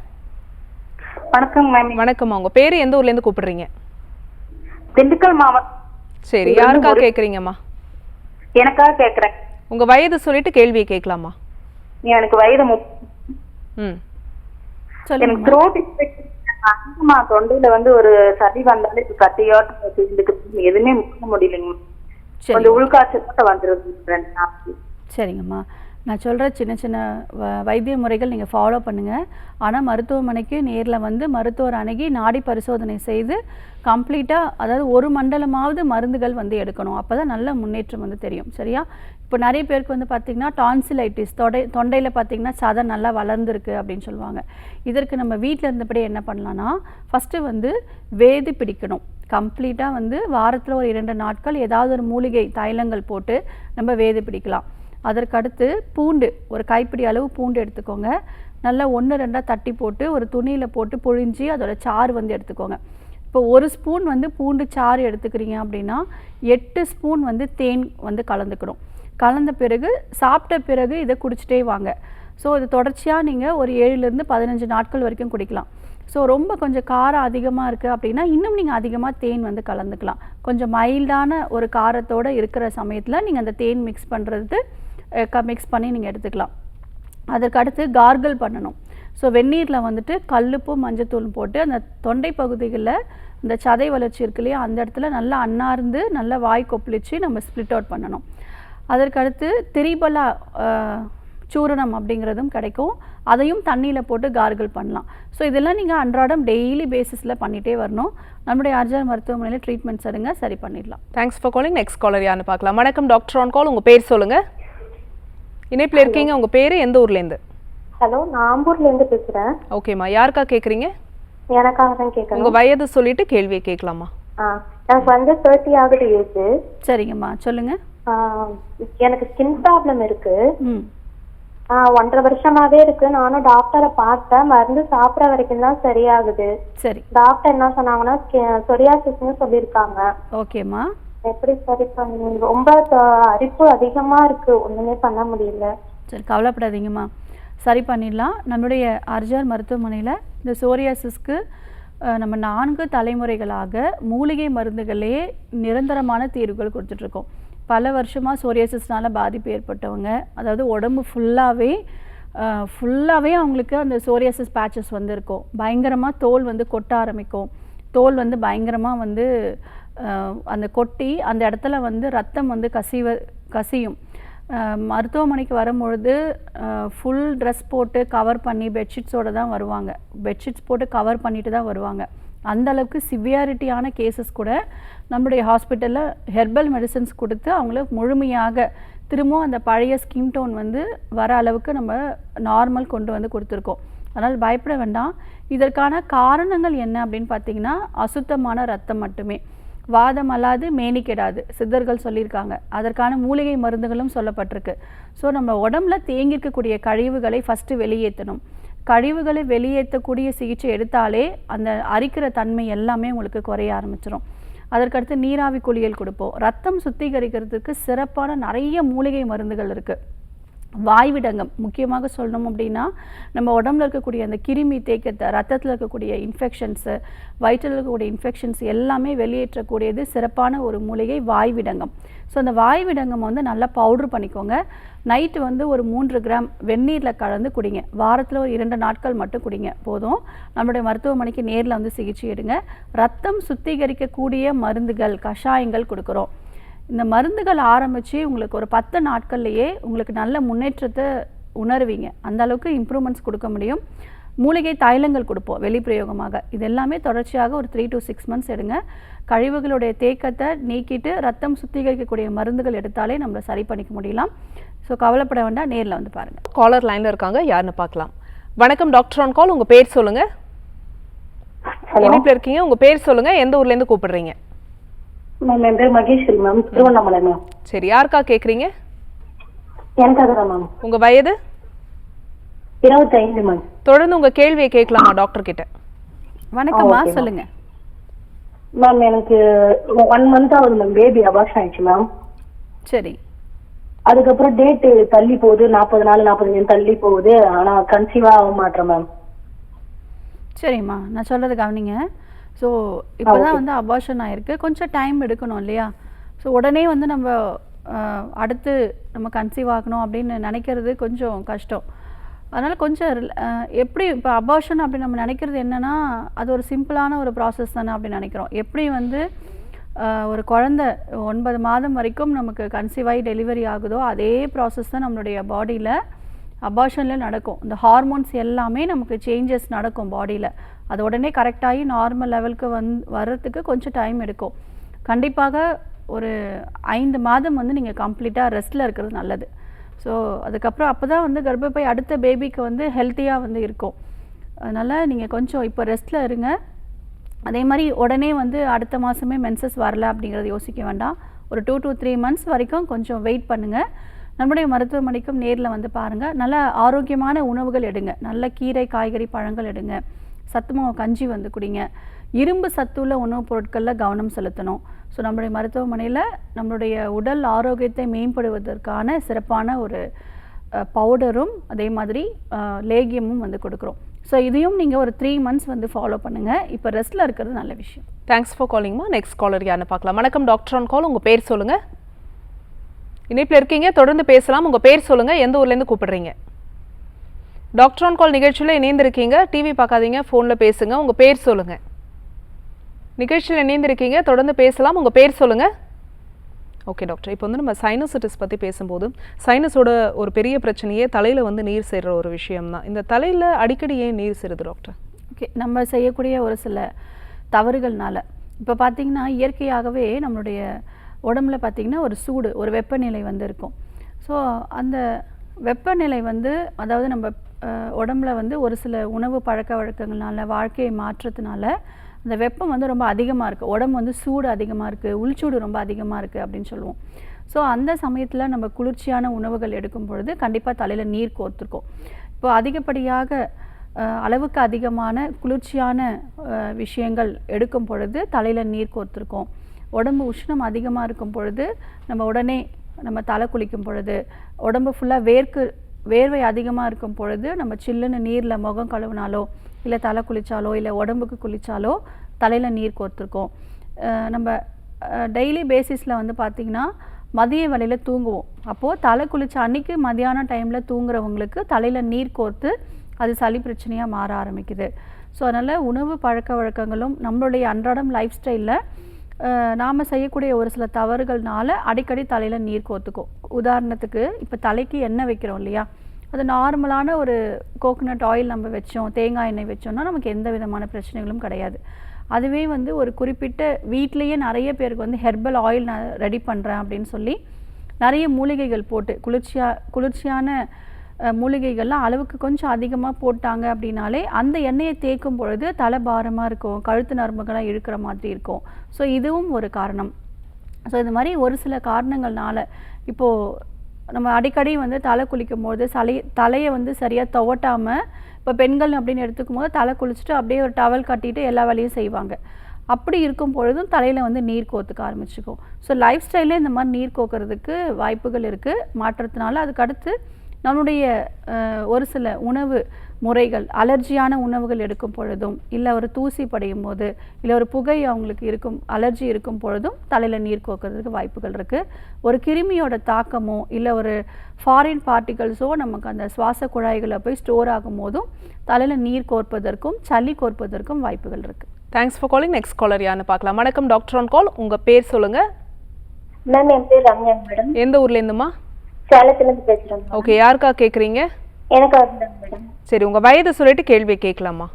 வணக்கம் மேம். வணக்கம்மா, உங்கள் பேர் எந்த ஊர்லேருந்து கூப்பிடுறீங்க? திண்டுக்கல் மாவட்டம். சரி, யாருக்காக கேட்குறீங்கம்மா? எனக்காக கேட்குறேன். உங்கள் வயது சொல்லிட்டு கேள்வியை கேட்கலாமா? எனக்கு வயது எனக்கு த்ரோட் இன்ஃபெக்ஷன், தொண்டையில வந்து ஒரு சளி வந்தாலே கட்டியோட்டம் எதுவுமே முக்க முடியலைங்க. கொஞ்சம் உள்காய்ச்சல் மட்டும் வந்துருது. சரிங்கம்மா, நான் சொல்கிற சின்ன சின்ன வைத்திய முறைகள் நீங்கள் ஃபாலோ பண்ணுங்கள். ஆனால் மருத்துவமனைக்கு நேரில் வந்து மருத்துவர் அணுகி நாடி பரிசோதனை செய்து கம்ப்ளீட்டாக, அதாவது ஒரு மண்டலமாவது மருந்துகள் வந்து எடுக்கணும். அப்போ தான் நல்ல முன்னேற்றம் வந்து தெரியும். சரியா? இப்போ நிறைய பேருக்கு வந்து பார்த்திங்கன்னா டான்சிலைட்டிஸ், தொண்டையில் பார்த்திங்கன்னா சதை நல்லா வளர்ந்துருக்கு அப்படின்னு சொல்லுவாங்க. இதற்கு நம்ம வீட்டில் இருந்தபடி என்ன பண்ணலான்னா, ஃபஸ்ட்டு வந்து வேதி பிடிக்கணும். கம்ப்ளீட்டாக வந்து வாரத்தில் ஒரு 2 நாட்கள் ஏதாவது ஒரு மூலிகை தைலங்கள் போட்டு நம்ம வேதி பிடிக்கலாம். அதற்கடுத்து பூண்டு, ஒரு கைப்பிடி அளவு பூண்டு எடுத்துக்கோங்க. நல்லா 1-2 தட்டி போட்டு ஒரு துணியில் போட்டு புழிஞ்சி அதோட சாறு வந்து எடுத்துக்கோங்க. இப்போ 1 ஸ்பூன் வந்து பூண்டு சாறு எடுத்துக்கிறீங்க அப்படின்னா 8 ஸ்பூன் வந்து தேன் வந்து கலந்துக்கணும். கலந்த பிறகு சாப்பிட்ட பிறகு இதை குடிச்சிட்டே வாங்க. ஸோ இது தொடர்ச்சியாக நீங்கள் ஒரு 7லேருந்து 15 நாட்கள் வரைக்கும் குடிக்கலாம். ஸோ ரொம்ப கொஞ்சம் காரம் அதிகமாக இருக்குது அப்படின்னா இன்னும் நீங்கள் அதிகமாக தேன் வந்து கலந்துக்கலாம். கொஞ்சம் மைல்டான ஒரு காரத்தோடு இருக்கிற சமயத்தில் நீங்கள் அந்த தேன் மிக்ஸ் மிக்ஸ் பண்ணி நீங்கள் எடுத்துக்கலாம். அதற்கடுத்து கார்கிள் பண்ணணும். ஸோ வெந்நீரில் வந்துட்டு கல்லுப்பும் மஞ்சத்தூளும் போட்டு அந்த தொண்டை பகுதிகளில் இந்த சதை வளர்ச்சி இருக்கு இல்லையா, அந்த இடத்துல நல்லா அன்னார்ந்து நல்லா வாய் கொப்பளிச்சு நம்ம ஸ்ப்ளிட் அவுட் பண்ணணும். அதற்கடுத்து திரிபலா சூரணம் அப்படிங்கிறதும் கிடைக்கும், அதையும் தண்ணியில் போட்டு கார்கிள் பண்ணலாம். ஸோ இதெல்லாம் நீங்கள் அன்றாடம் டெய்லி பேசிஸில் பண்ணிகிட்டே வரணும். நம்முடைய ஆர்ஜிஆர் மருத்துவமனையில் ட்ரீட்மெண்ட்ஸ் எடுங்க, சரி பண்ணிடலாம். Thanks for calling. Next caller யாருன்னு பார்க்கலாம். வணக்கம் டாக்டர் ஆன் கால், உங்கள் பேர் சொல்லுங்கள். இணைப்பில் இருக்கீங்க, உங்கள் பேர் எந்த ஊர்லேருந்து? ஹலோ, நான் ஆம்பூர்லேருந்து பேசுகிறேன். ஓகேம்மா, யாருக்கா கேட்குறீங்க? எனக்காக தான் கேட்குறேன். உங்கள் வயது சொல்லிட்டு கேள்வியை கேட்கலாமா? எனக்கு வந்து 30 ஆகுது ஏஜ். சரிங்கம்மா, சொல்லுங்கள். எனக்கு ஸ்கின் ப்ராப்ளம் இருக்கு. 1.5 வருஷமாவே இருக்கு. நானும் டாக்டரை பார்த்தேன், மருந்து சாப்பிட்ற வரைக்கும் தான் சரியாகுது. சரி, டாக்டர் என்ன சொன்னாங்கன்னா சொரியாசிஸ்னு சொல்லியிருக்காங்க. ஓகேம்மா, எப்படி சரி பண்ணி? ரொம்ப அரிப்பு அதிகமா இருக்கு, ஒண்ணுமே பண்ண முடியல. சரி, கவலைப்படாதீங்கம்மா, சரி பண்ணிடலாம். நம்மளுடைய ஆர்ஜிஆர் மருத்துவமனையில் இந்த சோரியாசிஸ்க்கு நம்ம 4 தலைமுறைகளாக மூலிகை மருந்துகளே நிரந்தரமான தீர்வுகள் கொடுத்துட்ருக்கோம். பல வருஷமாக சோரியாசிஸ்னால் பாதிப்பு ஏற்பட்டவங்க, அதாவது உடம்பு ஃபுல்லாகவே அவங்களுக்கு அந்த சோரியாசிஸ் பேச்சஸ் வந்து இருக்கும். பயங்கரமாக தோல் வந்து கொட்ட ஆரம்பிக்கும். தோல் வந்து பயங்கரமாக வந்து அந்த கொட்டி அந்த இடத்துல வந்து ரத்தம் வந்து கசியும். மருத்துவமனைக்கு வரும்பொழுது ஃபுல் ட்ரெஸ் போட்டு கவர் பண்ணி பெட்ஷீட்ஸோடு தான் வருவாங்க. பெட்ஷீட்ஸ் போட்டு கவர் பண்ணிட்டு தான் வருவாங்க. அந்தளவுக்கு சிவியாரிட்டியான கேசஸ் கூட நம்மளுடைய ஹாஸ்பிட்டலில் ஹெர்பல் மெடிசன்ஸ் கொடுத்து அவங்கள முழுமையாக திரும்பவும் அந்த பழைய ஸ்கின் டோன் வந்து வர அளவுக்கு நம்ம நார்மல் கொண்டு வந்து கொடுத்துருக்கோம். அதனால் பயப்பட வேண்டாம். இதற்கான காரணங்கள் என்ன அப்படின்னு பார்த்தீங்கன்னா, அசுத்தமான ரத்தம் மட்டுமே. வாதம் அல்லாது மேனி கெடாது சித்தர்கள் சொல்லியிருக்காங்க. அதற்கான மூலிகை மருந்துகளும் சொல்லப்பட்டிருக்கு. ஸோ நம்ம உடம்புல தேங்கியிருக்கக்கூடிய கழிவுகளை ஃபஸ்ட்டு வெளியேற்றணும். கழிவுகளை வெளியேற்றக்கூடிய சிகிச்சை எடுத்தாலே அந்த அரிக்கிற தன்மை எல்லாமே உங்களுக்கு குறைய ஆரம்பிச்சிடும். அதற்கடுத்து நீராவி குளியல் கொடுப்போம். ரத்தம் சுத்திகரிக்கிறதுக்கு சிறப்பான நிறைய மூலிகை மருந்துகள் இருக்குது. வாய்விடங்கம் முக்கியமாக சொல்லணும் அப்படின்னா, நம்ம உடம்புல இருக்கக்கூடிய அந்த கிருமி தேக்கத்தை, ரத்தத்தில் இருக்கக்கூடிய இன்ஃபெக்ஷன்ஸு, வயிற்றில் இருக்கக்கூடிய இன்ஃபெக்ஷன்ஸ் எல்லாமே வெளியேற்றக்கூடியது சிறப்பான ஒரு மூலிகை வாய்விடங்கம். ஸோ அந்த வாய்விடங்கம் வந்து நல்லா பவுட்ரு பண்ணிக்கோங்க. நைட்டு வந்து ஒரு 3 கிராம் வெந்நீரில் கலந்து குடிங்க. வாரத்தில் ஒரு 2 நாட்கள் மட்டும் குடிங்க போதும். நம்மளுடைய மருத்துவமனைக்கு நேரில் வந்து சிகிச்சை எடுங்க. ரத்தம் சுத்திகரிக்கக்கூடிய மருந்துகள், கஷாயங்கள் கொடுக்குறோம். இந்த மருந்துகள் ஆரம்பித்து உங்களுக்கு ஒரு 10 நாட்கள்லையே உங்களுக்கு நல்ல முன்னேற்றத்தை உணர்வீங்க. அந்த அளவுக்கு இம்ப்ரூவ்மெண்ட்ஸ் கொடுக்க முடியும். மூலிகை தைலங்கள் கொடுப்போம் வெளிப்பிரயோகமாக. இது எல்லாமே தொடர்ச்சியாக ஒரு 3 to 6 months எடுங்க. கழிவுகளுடைய தேக்கத்தை நீக்கிட்டு ரத்தம் சுத்திகரிக்கக்கூடிய மருந்துகள் எடுத்தாலே நம்மளை சரி பண்ணிக்க முடியலாம். ஸோ கவலைப்பட வேண்டாம், நேரில் வந்து பாருங்கள். காலர் லைனில் இருக்காங்க, யாருன்னு பார்க்கலாம். வணக்கம் டாக்டர் ஆன் கால், உங்கள் பேர் சொல்லுங்கள். இணைப்பில் இருக்கீங்க, உங்கள் பேர் சொல்லுங்கள், எந்த ஊர்லேருந்து கூப்பிடுறீங்க? மேம் என் பேர் மகேஸ்வரி மேம், திருவண்ணாமலை மேம். சரி, யாருக்கா கேட்குறீங்க? எனக்காக தான் மேம். உங்கள் வயது? 25 மேம். தொடர்ந்து உங்க கேள்வியை கேட்கலாமா டாக்டர் கிட்ட? வணக்கம்மா, okay, சொல்லுங்க. மேம் எனக்கு 1 மந்த் ஆகுது மேம், பேபி அபார்ஷன் ஆயிடுச்சு மேம். சரி. அதுக்கப்புறம் டேட் தள்ளி போகுது, 40 நாள் 45 தள்ளி போகுது, ஆனா கன்சீவா ஆக மாட்டேன் மேம். சரிம்மா, நான் சொல்கிறது கவனிங்க. ஸோ இப்போ தான் வந்து அபார்ஷன் ஆகிருக்கு, கொஞ்சம் டைம் எடுக்கணும் இல்லையா? ஸோ உடனே வந்து நம்ம அடுத்து நம்ம கன்சீவ் ஆகணும் அப்படின்னு நினைக்கிறது கொஞ்சம் கஷ்டம். அதனால் கொஞ்சம் எப்படி இப்போ அபார்ஷன் அப்படி நம்ம நினைக்கிறது என்னென்னா, அது ஒரு சிம்பிளான ஒரு ப்ராசஸ் தானே அப்படின்னு நினைக்கிறோம். எப்படி வந்து ஒரு குழந்தை 9 மாதம் வரைக்கும் நமக்கு கன்சீவ் ஆகி டெலிவரி ஆகுதோ அதே ப்ராசஸ் தான் நம்மளுடைய பாடியில் அபார்ஷனில் நடக்கும். இந்த ஹார்மோன்ஸ் எல்லாமே நமக்கு சேஞ்சஸ் நடக்கும் பாடியில். அது உடனே கரெக்டாகி நார்மல் லெவலுக்கு வர்றதுக்கு கொஞ்சம் டைம் எடுக்கும். கண்டிப்பாக ஒரு 5 மாதம் வந்து நீங்கள் கம்ப்ளீட்டாக ரெஸ்ட்டில் இருக்கிறது நல்லது. ஸோ அதுக்கப்புறம் அப்போ தான் வந்து கர்ப்பப்பை அடுத்த பேபிக்கு வந்து ஹெல்த்தியாக வந்து இருக்கும். அதனால் நீங்கள் கொஞ்சம் இப்போ ரெஸ்ட்டில் இருங்க. அதே மாதிரி உடனே வந்து அடுத்த மாதமே மென்சஸ் வரல அப்படிங்கிறத யோசிக்க வேண்டாம். ஒரு 2 to 3 months வரைக்கும் கொஞ்சம் வெயிட் பண்ணுங்கள். நம்முடைய மருத்துவமனைக்கும் நேரில் வந்து பாருங்கள். நல்ல ஆரோக்கியமான உணவுகள் எடுங்க. நல்ல கீரை, காய்கறி, பழங்கள் எடுங்க. சத்துமாவு கஞ்சி வந்து குடிங்க. இரும்பு சத்துள்ள உணவுப் பொருட்களில் கவனம் செலுத்தணும். ஸோ நம்மளுடைய மருத்துவமனையில் நம்மளுடைய உடல் ஆரோக்கியத்தை மேம்படுவதற்கான சிறப்பான ஒரு பவுடரும் அதே மாதிரி லேகியமும் வந்து கொடுக்குறோம். ஸோ இதையும் நீங்கள் ஒரு 3 months வந்து ஃபாலோ பண்ணுங்கள். இப்போ ரெஸ்ட்டில் இருக்கிறது நல்ல விஷயம். தேங்க்ஸ் ஃபார் காலிங்மா. நெக்ஸ்ட் காலர் யாருன்னு பார்க்கலாம். வணக்கம் டாக்டர் ஆன் கால். உங்கள் பேர் சொல்லுங்கள். இணைப்பில் இருக்கீங்க, தொடர்ந்து பேசலாம். உங்கள் பேர் சொல்லுங்கள், எந்த ஊர்லேருந்து கூப்பிடுறீங்க? டாக்டர் ஆன் கால் நிகழ்ச்சியில் இணைந்திருக்கீங்க. டிவி பார்க்காதீங்க, ஃபோனில் பேசுங்க. உங்கள் பேர் சொல்லுங்கள். நிகழ்ச்சியில் இணைந்திருக்கீங்க, தொடர்ந்து பேசலாம். உங்கள் பேர் சொல்லுங்கள். ஓகே டாக்டர், இப்போ வந்து நம்ம சைனசைட்டிஸ் பற்றி பேசும்போது சைனஸோட ஒரு பெரிய பிரச்சனையே தலையில் வந்து நீர் சேர்கிற ஒரு விஷயம்தான். இந்த தலையில் அடிக்கடி ஏன் நீர் சேருது டாக்டர்? ஓகே, நம்ம செய்யக்கூடிய ஒரு சில தவறுகள்னால இப்போ பார்த்திங்கன்னா இயற்கையாகவே நம்மளுடைய உடம்புல பார்த்திங்கன்னா ஒரு சூடு, ஒரு வெப்பநிலை வந்து இருக்கும். ஸோ அந்த வெப்பநிலை வந்து அதாவது நம்ம உடம்புல வந்து ஒரு சில உணவு பழக்க வழக்கங்கள்னால, வாழ்க்கையை மாற்றத்தினால அந்த வெப்பம் வந்து ரொம்ப அதிகமாக இருக்குது. உடம்பு வந்து சூடு அதிகமாக இருக்குது, உள்சூடு ரொம்ப அதிகமாக இருக்குது அப்படின்னு சொல்லுவோம். ஸோ அந்த சமயத்தில் நம்ம குளிர்ச்சியான உணவுகள் எடுக்கும் பொழுது கண்டிப்பாக தலையில் நீர் கோர்த்துருக்கோம். இப்போ அதிகப்படியாக அளவுக்கு அதிகமான குளிர்ச்சியான விஷயங்கள் எடுக்கும் பொழுது தலையில் நீர் கோர்த்துருக்கோம். உடம்பு உஷ்ணம் அதிகமாக இருக்கும் பொழுது நம்ம உடனே நம்ம தலை குளிக்கும் பொழுது, உடம்பு ஃபுல்லாக வேர்வை அதிகமாக இருக்கும் பொழுது நம்ம சில்லுன்னு நீரில் முகம் கழுவினாலோ இல்லை தலை குளித்தாலோ இல்லை உடம்புக்கு குளித்தாலோ தலையில் நீர் கோர்த்துருக்கோம். நம்ம டெய்லி பேசிஸில் வந்து பார்த்திங்கன்னா மதிய வேளையில் தூங்குவோம். அப்போது தலை குளித்த அன்றைக்கி மதியான டைமில் தூங்குறவங்களுக்கு தலையில் நீர் கோர்த்து அது சளி பிரச்சனையாக மாற ஆரம்பிக்குது. ஸோ அதனால் உணவு பழக்க வழக்கங்களும் நம்மளுடைய அன்றாடம் லைஃப் ஸ்டைலில் நாம் செய்யக்கூடிய ஒரு சில தவறுகள்னால அடிக்கடி தலையில் நீர் கோர்த்துக்கும். உதாரணத்துக்கு இப்போ தலைக்கு எண்ணெய் வைக்கிறோம் இல்லையா, அது நார்மலான ஒரு கோகோனட் ஆயில் நம்ம வச்சோம், தேங்காய் எண்ணெய் வச்சோம்னா நமக்கு எந்த விதமான பிரச்சனைகளும் கிடையாது. அதுவே வந்து ஒரு குறிப்பிட்ட வீட்லேயே நிறைய பேருக்கு வந்து ஹெர்பல் ஆயில் நான் ரெடி பண்ணுறேன் அப்படின்னு சொல்லி நிறைய மூலிகைகள் போட்டு குளிர்ச்சியான மூலிகைகள்லாம் அளவுக்கு கொஞ்சம் அதிகமாக போட்டாங்க அப்படின்னாலே அந்த எண்ணெயை தேய்க்கும் பொழுது தலை பாரமாக இருக்கும், கழுத்து நரம்புகளாக இழுக்கிற மாதிரி இருக்கும். ஸோ இதுவும் ஒரு காரணம். ஸோ இது மாதிரி ஒரு சில காரணங்கள்னால இப்போது நம்ம அடிக்கடி வந்து தலை குளிக்கும் போது தலையை வந்து சரியாக துவட்டாமல், இப்போ பெண்கள் அப்படின்னு எடுத்துக்கும் போது தலை குளிச்சுட்டு அப்படியே ஒரு டவல் கட்டிட்டு எல்லா வேலையும் செய்வாங்க. அப்படி இருக்கும் பொழுதும் தலையில் வந்து நீர் கோர்த்துக்க ஆரம்பிச்சுக்கும். ஸோ லைஃப் ஸ்டைலே இந்த மாதிரி நீர் கோக்கிறதுக்கு வாய்ப்புகள் இருக்குது மாற்றத்தினால. அதுக்கடுத்து நம்மளுடைய ஒரு சில உணவு முறைகள், அலர்ஜியான உணவுகள் எடுக்கும் பொழுதும், இல்லை ஒரு தூசி படையும் போது, இல்லை ஒரு புகை அவங்களுக்கு இருக்கும் அலர்ஜி இருக்கும் பொழுதும் தலையில் நீர் கோக்கிறதுக்கு வாய்ப்புகள் இருக்குது. ஒரு கிருமியோட தாக்கமோ இல்லை ஒரு ஃபாரின் பார்ட்டிகல்ஸோ நமக்கு அந்த சுவாச குழாய்களை போய் ஸ்டோர் ஆகும் போதும் தலையில் நீர் கோர்ப்பதற்கும் சளி கோர்ப்பதற்கும் வாய்ப்புகள் இருக்குது. Thanks for calling. Next caller யாருன்னு பார்க்கலாம். வணக்கம் டாக்டர் ஆன் கால். உங்கள் பேர் சொல்லுங்கள். மேம் என் பேர் ரம்யா மேடம். எந்த ஊர்லேருந்துமா? சேலத்துலேருந்து பேசுகிறேன். ஓகே, யாருக்கா கேட்குறீங்க? எனக்காக தான் மேடம். சரி, உங்கள் வயது சொல்லிட்டு கேள்வியை கேட்கலாமா?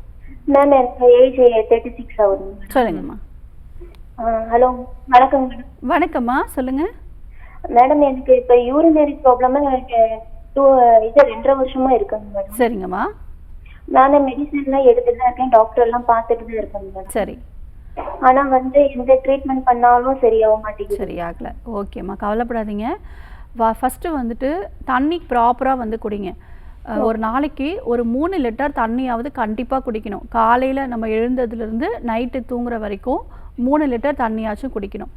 மேம் எனக்கு ஏஜ் 36 ஆகுது. சொல்லுங்கம்மா. ஹலோ, வணக்கம் மேடம். வணக்கம்மா, சொல்லுங்கள் மேடம். எனக்கு இப்போ யூரினரி ப்ராப்ளம் எனக்கு 2.5 வருஷமா இருக்குங்க மேடம். சரிங்கம்மா. நான் மெடிசன்லாம் எடுத்துட்டு தான் இருக்கேன், டாக்டர் எல்லாம் பார்த்துட்டு தான் இருக்கேன் மேடம். சரி. ஆனால் வந்து எந்த ட்ரீட்மெண்ட் பண்ணாலும் சரியாக மாட்டேங்குது. சரியாகல. ஓகேம்மா, கவலைப்படாதீங்க. ஃபஸ்ட்டு வந்துட்டு தண்ணி ப்ராப்பராக வந்து குடிங்க. ஒரு நாளைக்கு ஒரு 3 லிட்டர் தண்ணியாவது கண்டிப்பாக குடிக்கணும். காலையில் நம்ம எழுந்ததுலேருந்து நைட்டு தூங்குற வரைக்கும் 3 லிட்டர் தண்ணியாச்சும் குடிக்கணும்.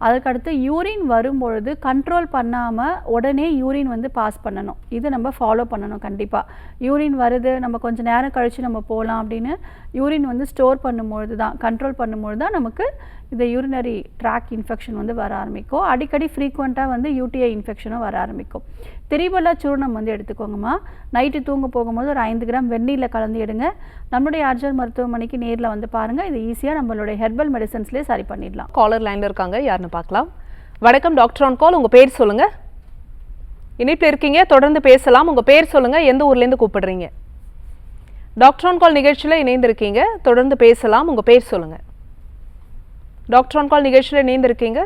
அதுக்கடுத்து யூரின் வரும்பொழுது கண்ட்ரோல் பண்ணாமல் உடனே யூரின் வந்து பாஸ் பண்ணணும். இது நம்ம ஃபாலோ பண்ணணும் கண்டிப்பாக. யூரின் வருது நம்ம கொஞ்சம் நேரம் கழித்து நம்ம போகலாம் அப்படின்னு யூரின் வந்து ஸ்டோர் பண்ணும்பொழுது தான், கண்ட்ரோல் பண்ணும்பொழுது தான் நமக்கு இந்த யூரினரி ட்ராக் இன்ஃபெக்ஷன் வந்து வர ஆரம்பிக்கும். அடிக்கடி ஃப்ரீக்வெண்ட்டாக வந்து யூடிஐ இன்ஃபெக்ஷனும் வர ஆரம்பிக்கும். திரிபலா சூர்ணம் வந்து எடுத்துக்கோங்கம்மா. நைட்டு தூங்க போகும்போது ஒரு 5 கிராம் வெந்நீரில் கலந்து எடுங்க. நம்மளுடைய ஆர்ஜர் மருத்துவமனைக்கு நேரில் வந்து பாருங்கள். இது ஈஸியாக நம்மளுடைய ஹெர்பல் மெடிசன்ஸ்லேயே சரி பண்ணிடலாம். காலர் லைனில் இருக்காங்க, யாருன்னு பார்க்கலாம். வணக்கம் டாக்டர் ஆன் கால், உங்கள் பேர் சொல்லுங்கள். இணைப்பில் இருக்கீங்க, தொடர்ந்து பேசலாம். உங்கள் பேர் சொல்லுங்கள், எந்த ஊர்லேருந்து கூப்பிடுறீங்க? டாக்டர் ஆன் கால் நிகழ்ச்சியில் இணைந்திருக்கீங்க, தொடர்ந்து பேசலாம். உங்கள் பேர் சொல்லுங்கள். டாக்டர் ஆன் கால் நிகழ்ச்சியில் இணைந்திருக்கீங்க.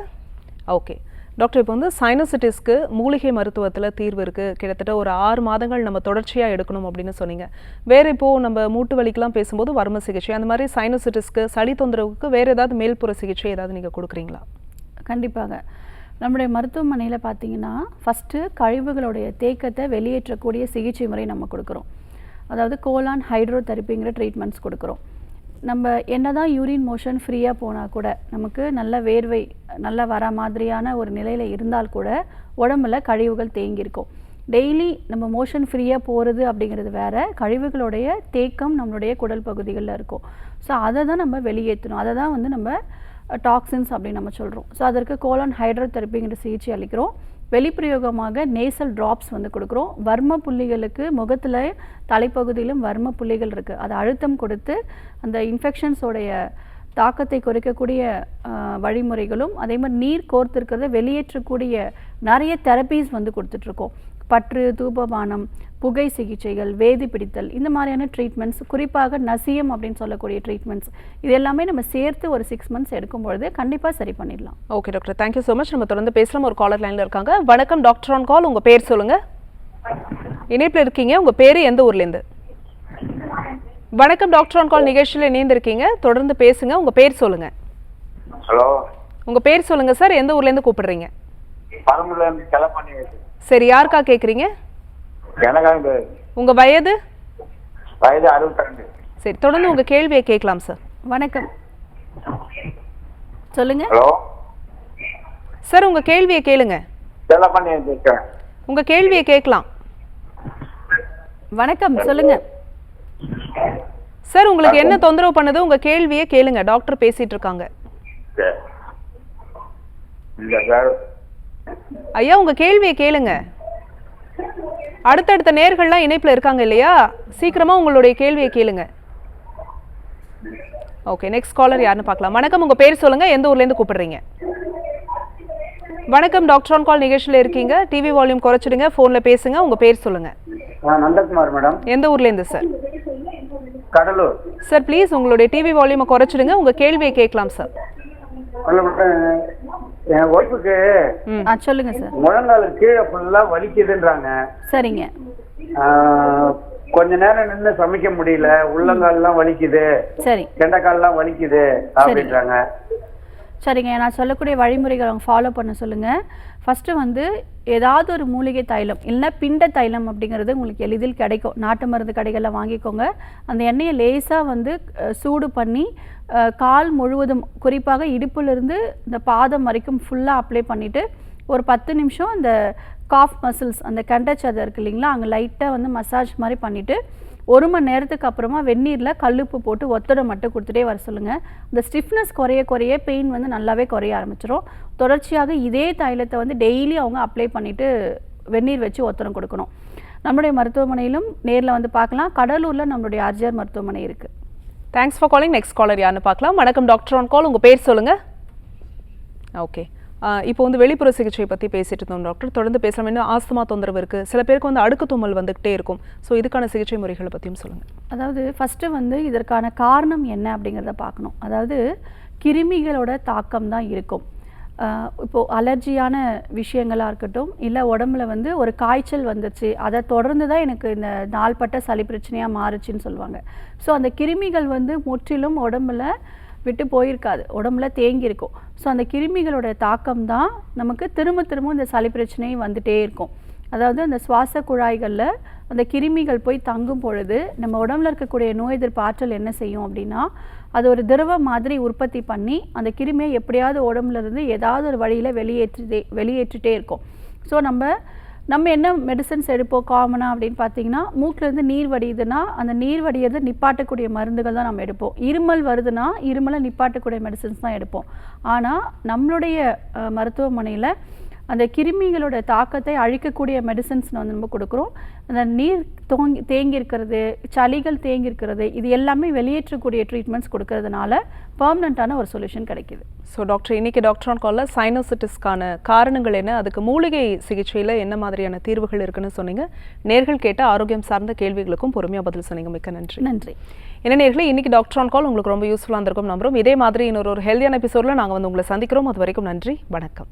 ஓகே டாக்டர், இப்போ வந்து சைனோசிட்டிஸ்க்கு மூலிகை மருத்துவத்தில் தீர்வு இருக்குது. கிட்டத்தட்ட ஒரு 6 மாதங்கள் நம்ம தொடர்ச்சியாக எடுக்கணும் அப்படின்னு சொன்னீங்க. வேறு இப்போது நம்ம மூட்டு வலிக்கெலாம் பேசும்போது வர்ம சிகிச்சை, அந்த மாதிரி சைனோசிட்டிஸ்க்கு சளி தொந்தரவுக்கு வேறு ஏதாவது மேல்புற சிகிச்சை ஏதாவது நீங்கள் கொடுக்குறீங்களா? கண்டிப்பாக. நம்முடைய மருத்துவமனையில் பார்த்தீங்கன்னா ஃபஸ்ட்டு கழிவுகளுடைய தேக்கத்தை வெளியேற்றக்கூடிய சிகிச்சை முறை நம்ம கொடுக்குறோம். அதாவது கோலான் ஹைட்ரோதெரப்பிங்கிற ட்ரீட்மெண்ட்ஸ் கொடுக்குறோம். நம்ம என்னதான் யூரின் மோஷன் ஃப்ரீயாக போனால் கூட நமக்கு நல்ல வேர்வை நல்லா வர மாதிரியான ஒரு நிலையில் இருந்தால் கூட உடம்புல கழிவுகள் தேங்கியிருக்கும். டெய்லி நம்ம மோஷன் ஃப்ரீயாக போகிறது அப்படிங்கிறது வேறு, கழிவுகளுடைய தேக்கம் நம்மளுடைய குடல் பகுதிகளில் இருக்கும். ஸோ அதை தான் நம்ம வெளியேற்றணும். அதை தான் வந்து நம்ம டாக்ஸின்ஸ் அப்படின்னு நம்ம சொல்கிறோம். ஸோ அதற்கு கோலான் ஹைட்ரோதெரப்பிங்கிற சிகிச்சை அளிக்கிறோம். வெளிப்பிரயோகமாக நேசல் ட்ராப்ஸ் வந்து கொடுக்குறோம். வர்ம புள்ளிகளுக்கு முகத்தில் தலைப்பகுதியிலும் வர்ம புள்ளிகள் இருக்குது, அதை அழுத்தம் கொடுத்து அந்த இன்ஃபெக்ஷன்ஸோடைய தாக்கத்தை குறைக்கக்கூடிய வழிமுறைகளும், அதே மாதிரி நீர் கோர்த்துருக்கிறத வெளியேற்றக்கூடிய நிறைய தெரப்பீஸ் வந்து கொடுத்துட்ருக்கோம். பற்று, தூபபானம், புகை சிகிச்சைகள், வேதி பிடித்தல், இந்த மாதிரியான ட்ரீட்மெண்ட்ஸ், குறிப்பாக நசியம் அப்படின்னு சொல்லக்கூடிய ட்ரீட்மெண்ட்ஸ், இது எல்லாமே நம்ம சேர்த்து ஒரு 6 மந்த்ஸ் எடுக்கும்பொழுது கண்டிப்பாக சரி பண்ணிடலாம். Okay doctor, thank you so much. நம்ம தொடர்ந்து பேசலாம். ஒரு காலர் லைனில் இருக்காங்க. வணக்கம் டாக்டர் ஆன் கால், உங்கள் பேர் சொல்லுங்கள். இணைப்பில் இருக்கீங்க, உங்கள் பேர் எந்த ஊர்லேருந்து? வணக்கம் டாக்டர் ஆன் கால் நிகழ்ச்சியில் இணைந்திருக்கீங்க, தொடர்ந்து பேசுங்க. உங்கள் பேர் சொல்லுங்கள். ஹலோ, உங்கள் பேர் சொல்லுங்கள் சார், எந்த ஊர்லேருந்து கூப்பிடுறீங்க? பரம்பூர்லேருந்து செலப்பண்ணி. சரி, யாருக்கா கேட்குறீங்க? எனக்காக. உங்கள் வயது? வயது 62. சரி, தொடர்ந்து உங்கள் கேள்வியை கேட்கலாம் சார். வணக்கம், சொல்லுங்க. ஹலோ சார், உங்கள் கேள்வியை கேளுங்க. செலப்பண்ணி இருக்கேன். உங்கள் கேள்வியை கேட்கலாம். வணக்கம், சொல்லுங்க சார். உங்களுக்கு என்ன தொந்தரவு பண்ணுது? உங்கள் கேள்வியை கேளுங்க, டாக்டர் பேசிட்டு இருக்காங்க. ஐயா, உங்கள் கேள்வியை கேளுங்க. அடுத்தடுத்த நேர்கள்லாம் இணைப்பில் இருக்காங்க இல்லையா, சீக்கிரமா உங்களுடைய கேள்வியை கேளுங்க. ஓகே, நெக்ஸ்ட் காலர் யாருன்னு பார்க்கலாம். வணக்கம், உங்க பேர் சொல்லுங்க, எந்த ஊர்ல இருந்து கூப்பிடுறீங்க? வணக்கம், டாக்டர் ஆன் கால் நிகழ்ச்சியில் இருக்கீங்க. டிவி வால்யூம் குறைச்சிடுங்க, போன்ல பேசுங்க. உங்க பேர் சொல்லுங்க. நந்தகுமார் மேடம். எந்த ஊர்ல இருந்து சார்? கடலூர். சார் ப்ளீஸ் உங்களுடைய டிவி வால்யூமை குறைச்சிடுங்க, உங்க கேள்வியை கேட்கலாம் சார். என் ஒய்ஃபுக்கு சொல்லுங்க சார். முழங்கால் கீழே ஃபுல்லா வலிக்குதுன்றாங்க. சரிங்க. கொஞ்ச நேரம் நின்று சமைக்க முடியல, உள்ளங்கால்லாம் வலிக்குது, சரி, கெண்டைக்கால்லாம் வலிக்குது அப்படின்றாங்க. சரிங்க, நான் சொல்லக்கூடிய வழிமுறைகள் அவங்க ஃபாலோ பண்ண சொல்லுங்கள். ஃபஸ்ட்டு வந்து ஏதாவது ஒரு மூலிகை தைலம் இல்லைன்னா பிண்ட தைலம் அப்படிங்கிறது உங்களுக்கு எளிதில் கிடைக்கும். நாட்டு மருந்து கடைகளில் வாங்கிக்கோங்க. அந்த எண்ணெயை லேசாக வந்து சூடு பண்ணி கால் முழுவதும், குறிப்பாக இடுப்பிலிருந்து இந்த பாதம் வரைக்கும் ஃபுல்லாக அப்ளை பண்ணிவிட்டு ஒரு 10 நிமிஷம் அந்த காஃப் மசில்ஸ், அந்த கண்டச்சதை இருக்குது இல்லைங்களா, அங்கே லைட்டாக வந்து மசாஜ் மாதிரி பண்ணிவிட்டு 1 மணி நேரத்துக்கு அப்புறமா வெந்நீரில் கல்லுப்பு போட்டு ஒத்தடை மட்டும் கொடுத்துட்டே வர சொல்லுங்கள். இந்த ஸ்டிஃப்னஸ் குறைய பெயின் வந்து நல்லாவே குறைய ஆரம்பிச்சிடும். தொடர்ச்சியாக இதே தைலத்தை வந்து டெய்லி அவங்க அப்ளை பண்ணிவிட்டு வெந்நீர் வச்சு ஒத்தடம் கொடுக்கணும். நம்மளுடைய மருத்துவமனையிலும் நேரில் வந்து பார்க்கலாம். கடலூரில் நம்மளுடைய ஆர்ஜிஆர் மருத்துவமனை இருக்குது. Thanks for calling. Next caller யாருன்னு பார்க்கலாம். வணக்கம் டாக்டர் ஆன் கால், உங்கள் பேர் சொல்லுங்கள். ஓகே, இப்போ வந்து வெளிப்புற சிகிச்சை பற்றி பேசிட்டு இருந்தோம் டாக்டர், தொடர்ந்து பேசலாம். இன்னும் ஆஸ்துமா தொந்தரவு இருக்குது, சில பேருக்கு வந்து அடுக்கு தும்மல் வந்துகிட்டே இருக்கும். ஸோ இதுக்கான சிகிச்சை முறைகளை பற்றியும் சொல்லுங்கள். அதாவது ஃபஸ்ட்டு வந்து இதற்கான காரணம் என்ன அப்படிங்கிறத பார்க்கணும். அதாவது கிருமிகளோட தாக்கம் தான் இருக்கும். இப்போது அலர்ஜியான விஷயங்களாக இருக்கட்டும், இல்லை உடம்புல வந்து ஒரு காய்ச்சல் வந்துச்சு, அதை தொடர்ந்து தான் எனக்கு இந்த நாள்பட்ட சளி பிரச்சனையாக மாறுச்சுன்னு சொல்லுவாங்க. ஸோ அந்த கிருமிகள் வந்து முற்றிலும் உடம்புல விட்டு போயிருக்காது, உடம்புல தேங்கியிருக்கும். ஸோ அந்த கிருமிகளோட தாக்கம் தான் நமக்கு திரும்ப இந்த சளி பிரச்சனையும் வந்துகிட்டே இருக்கும். அதாவது அந்த சுவாச குழாய்களில் அந்த கிருமிகள் போய் தங்கும் பொழுது நம்ம உடம்புல இருக்கக்கூடிய நோய் எதிர்ப்பு ஆற்றல் என்ன செய்யும் அப்படின்னா, அது ஒரு திரவ மாதிரி உற்பத்தி பண்ணி அந்த கிருமியை எப்படியாவது உடம்புல இருந்து ஏதாவது ஒரு வழியில் வெளியேற்றிட்டே இருக்கும். ஸோ நம்ம என்ன மெடிசன்ஸ் எடுப்போம் காமனாக அப்படின்னு பார்த்தீங்கன்னா, மூக்கிலேருந்து நீர் வடியுதுன்னா அந்த நீர் வடியதை நிப்பாட்டக்கூடிய மருந்துகள் தான் நம்ம எடுப்போம். இருமல் வருதுன்னா இருமலை நிப்பாட்டக்கூடிய மெடிசன்ஸ் தான் எடுப்போம். ஆனால் நம்மளுடைய மருத்துவமனையில் அந்த கிருமிகளோட தாக்கத்தை அழிக்கக்கூடிய மெடிசன்ஸ் வந்து நம்ம கொடுக்குறோம். அந்த நீர் தேங்கி இருக்கிறது, சளிகள் தேங்கி இருக்கிறது, இது எல்லாமே வெளியேற்றக்கூடிய ட்ரீட்மெண்ட்ஸ் கொடுக்கறதுனால பெர்மனண்ட்டான ஒரு சொல்யூஷன் கிடைக்குது. ஸோ டாக்டர், இன்னைக்கு டாக்டர் ஆன் காலில் சைனோசிட்டிஸ்க்கான காரணங்கள் என்ன, அதுக்கு மூலிகை சிகிச்சையில் என்ன மாதிரியான தீர்வுகள் இருக்குன்னு சொன்னீங்க. நேர்கள் கேட்ட ஆரோக்கியம் சார்ந்த கேள்விகளுக்கும் பொறுமையாக பதில் சொன்னீங்க. மிக்க நன்றி. நன்றி. என்ன நேர்களே, இன்னைக்கு டாக்டர் ஆன் கால் உங்களுக்கு ரொம்ப யூஸ்ஃபுல்லாக இருந்திருக்கும் நம்புறோம். இதே மாதிரி இன்னொரு ஹெல்தியான எபிசோடில் நாங்கள் வந்து உங்களை சந்திக்கிறோம். அது வரைக்கும் நன்றி, வணக்கம்.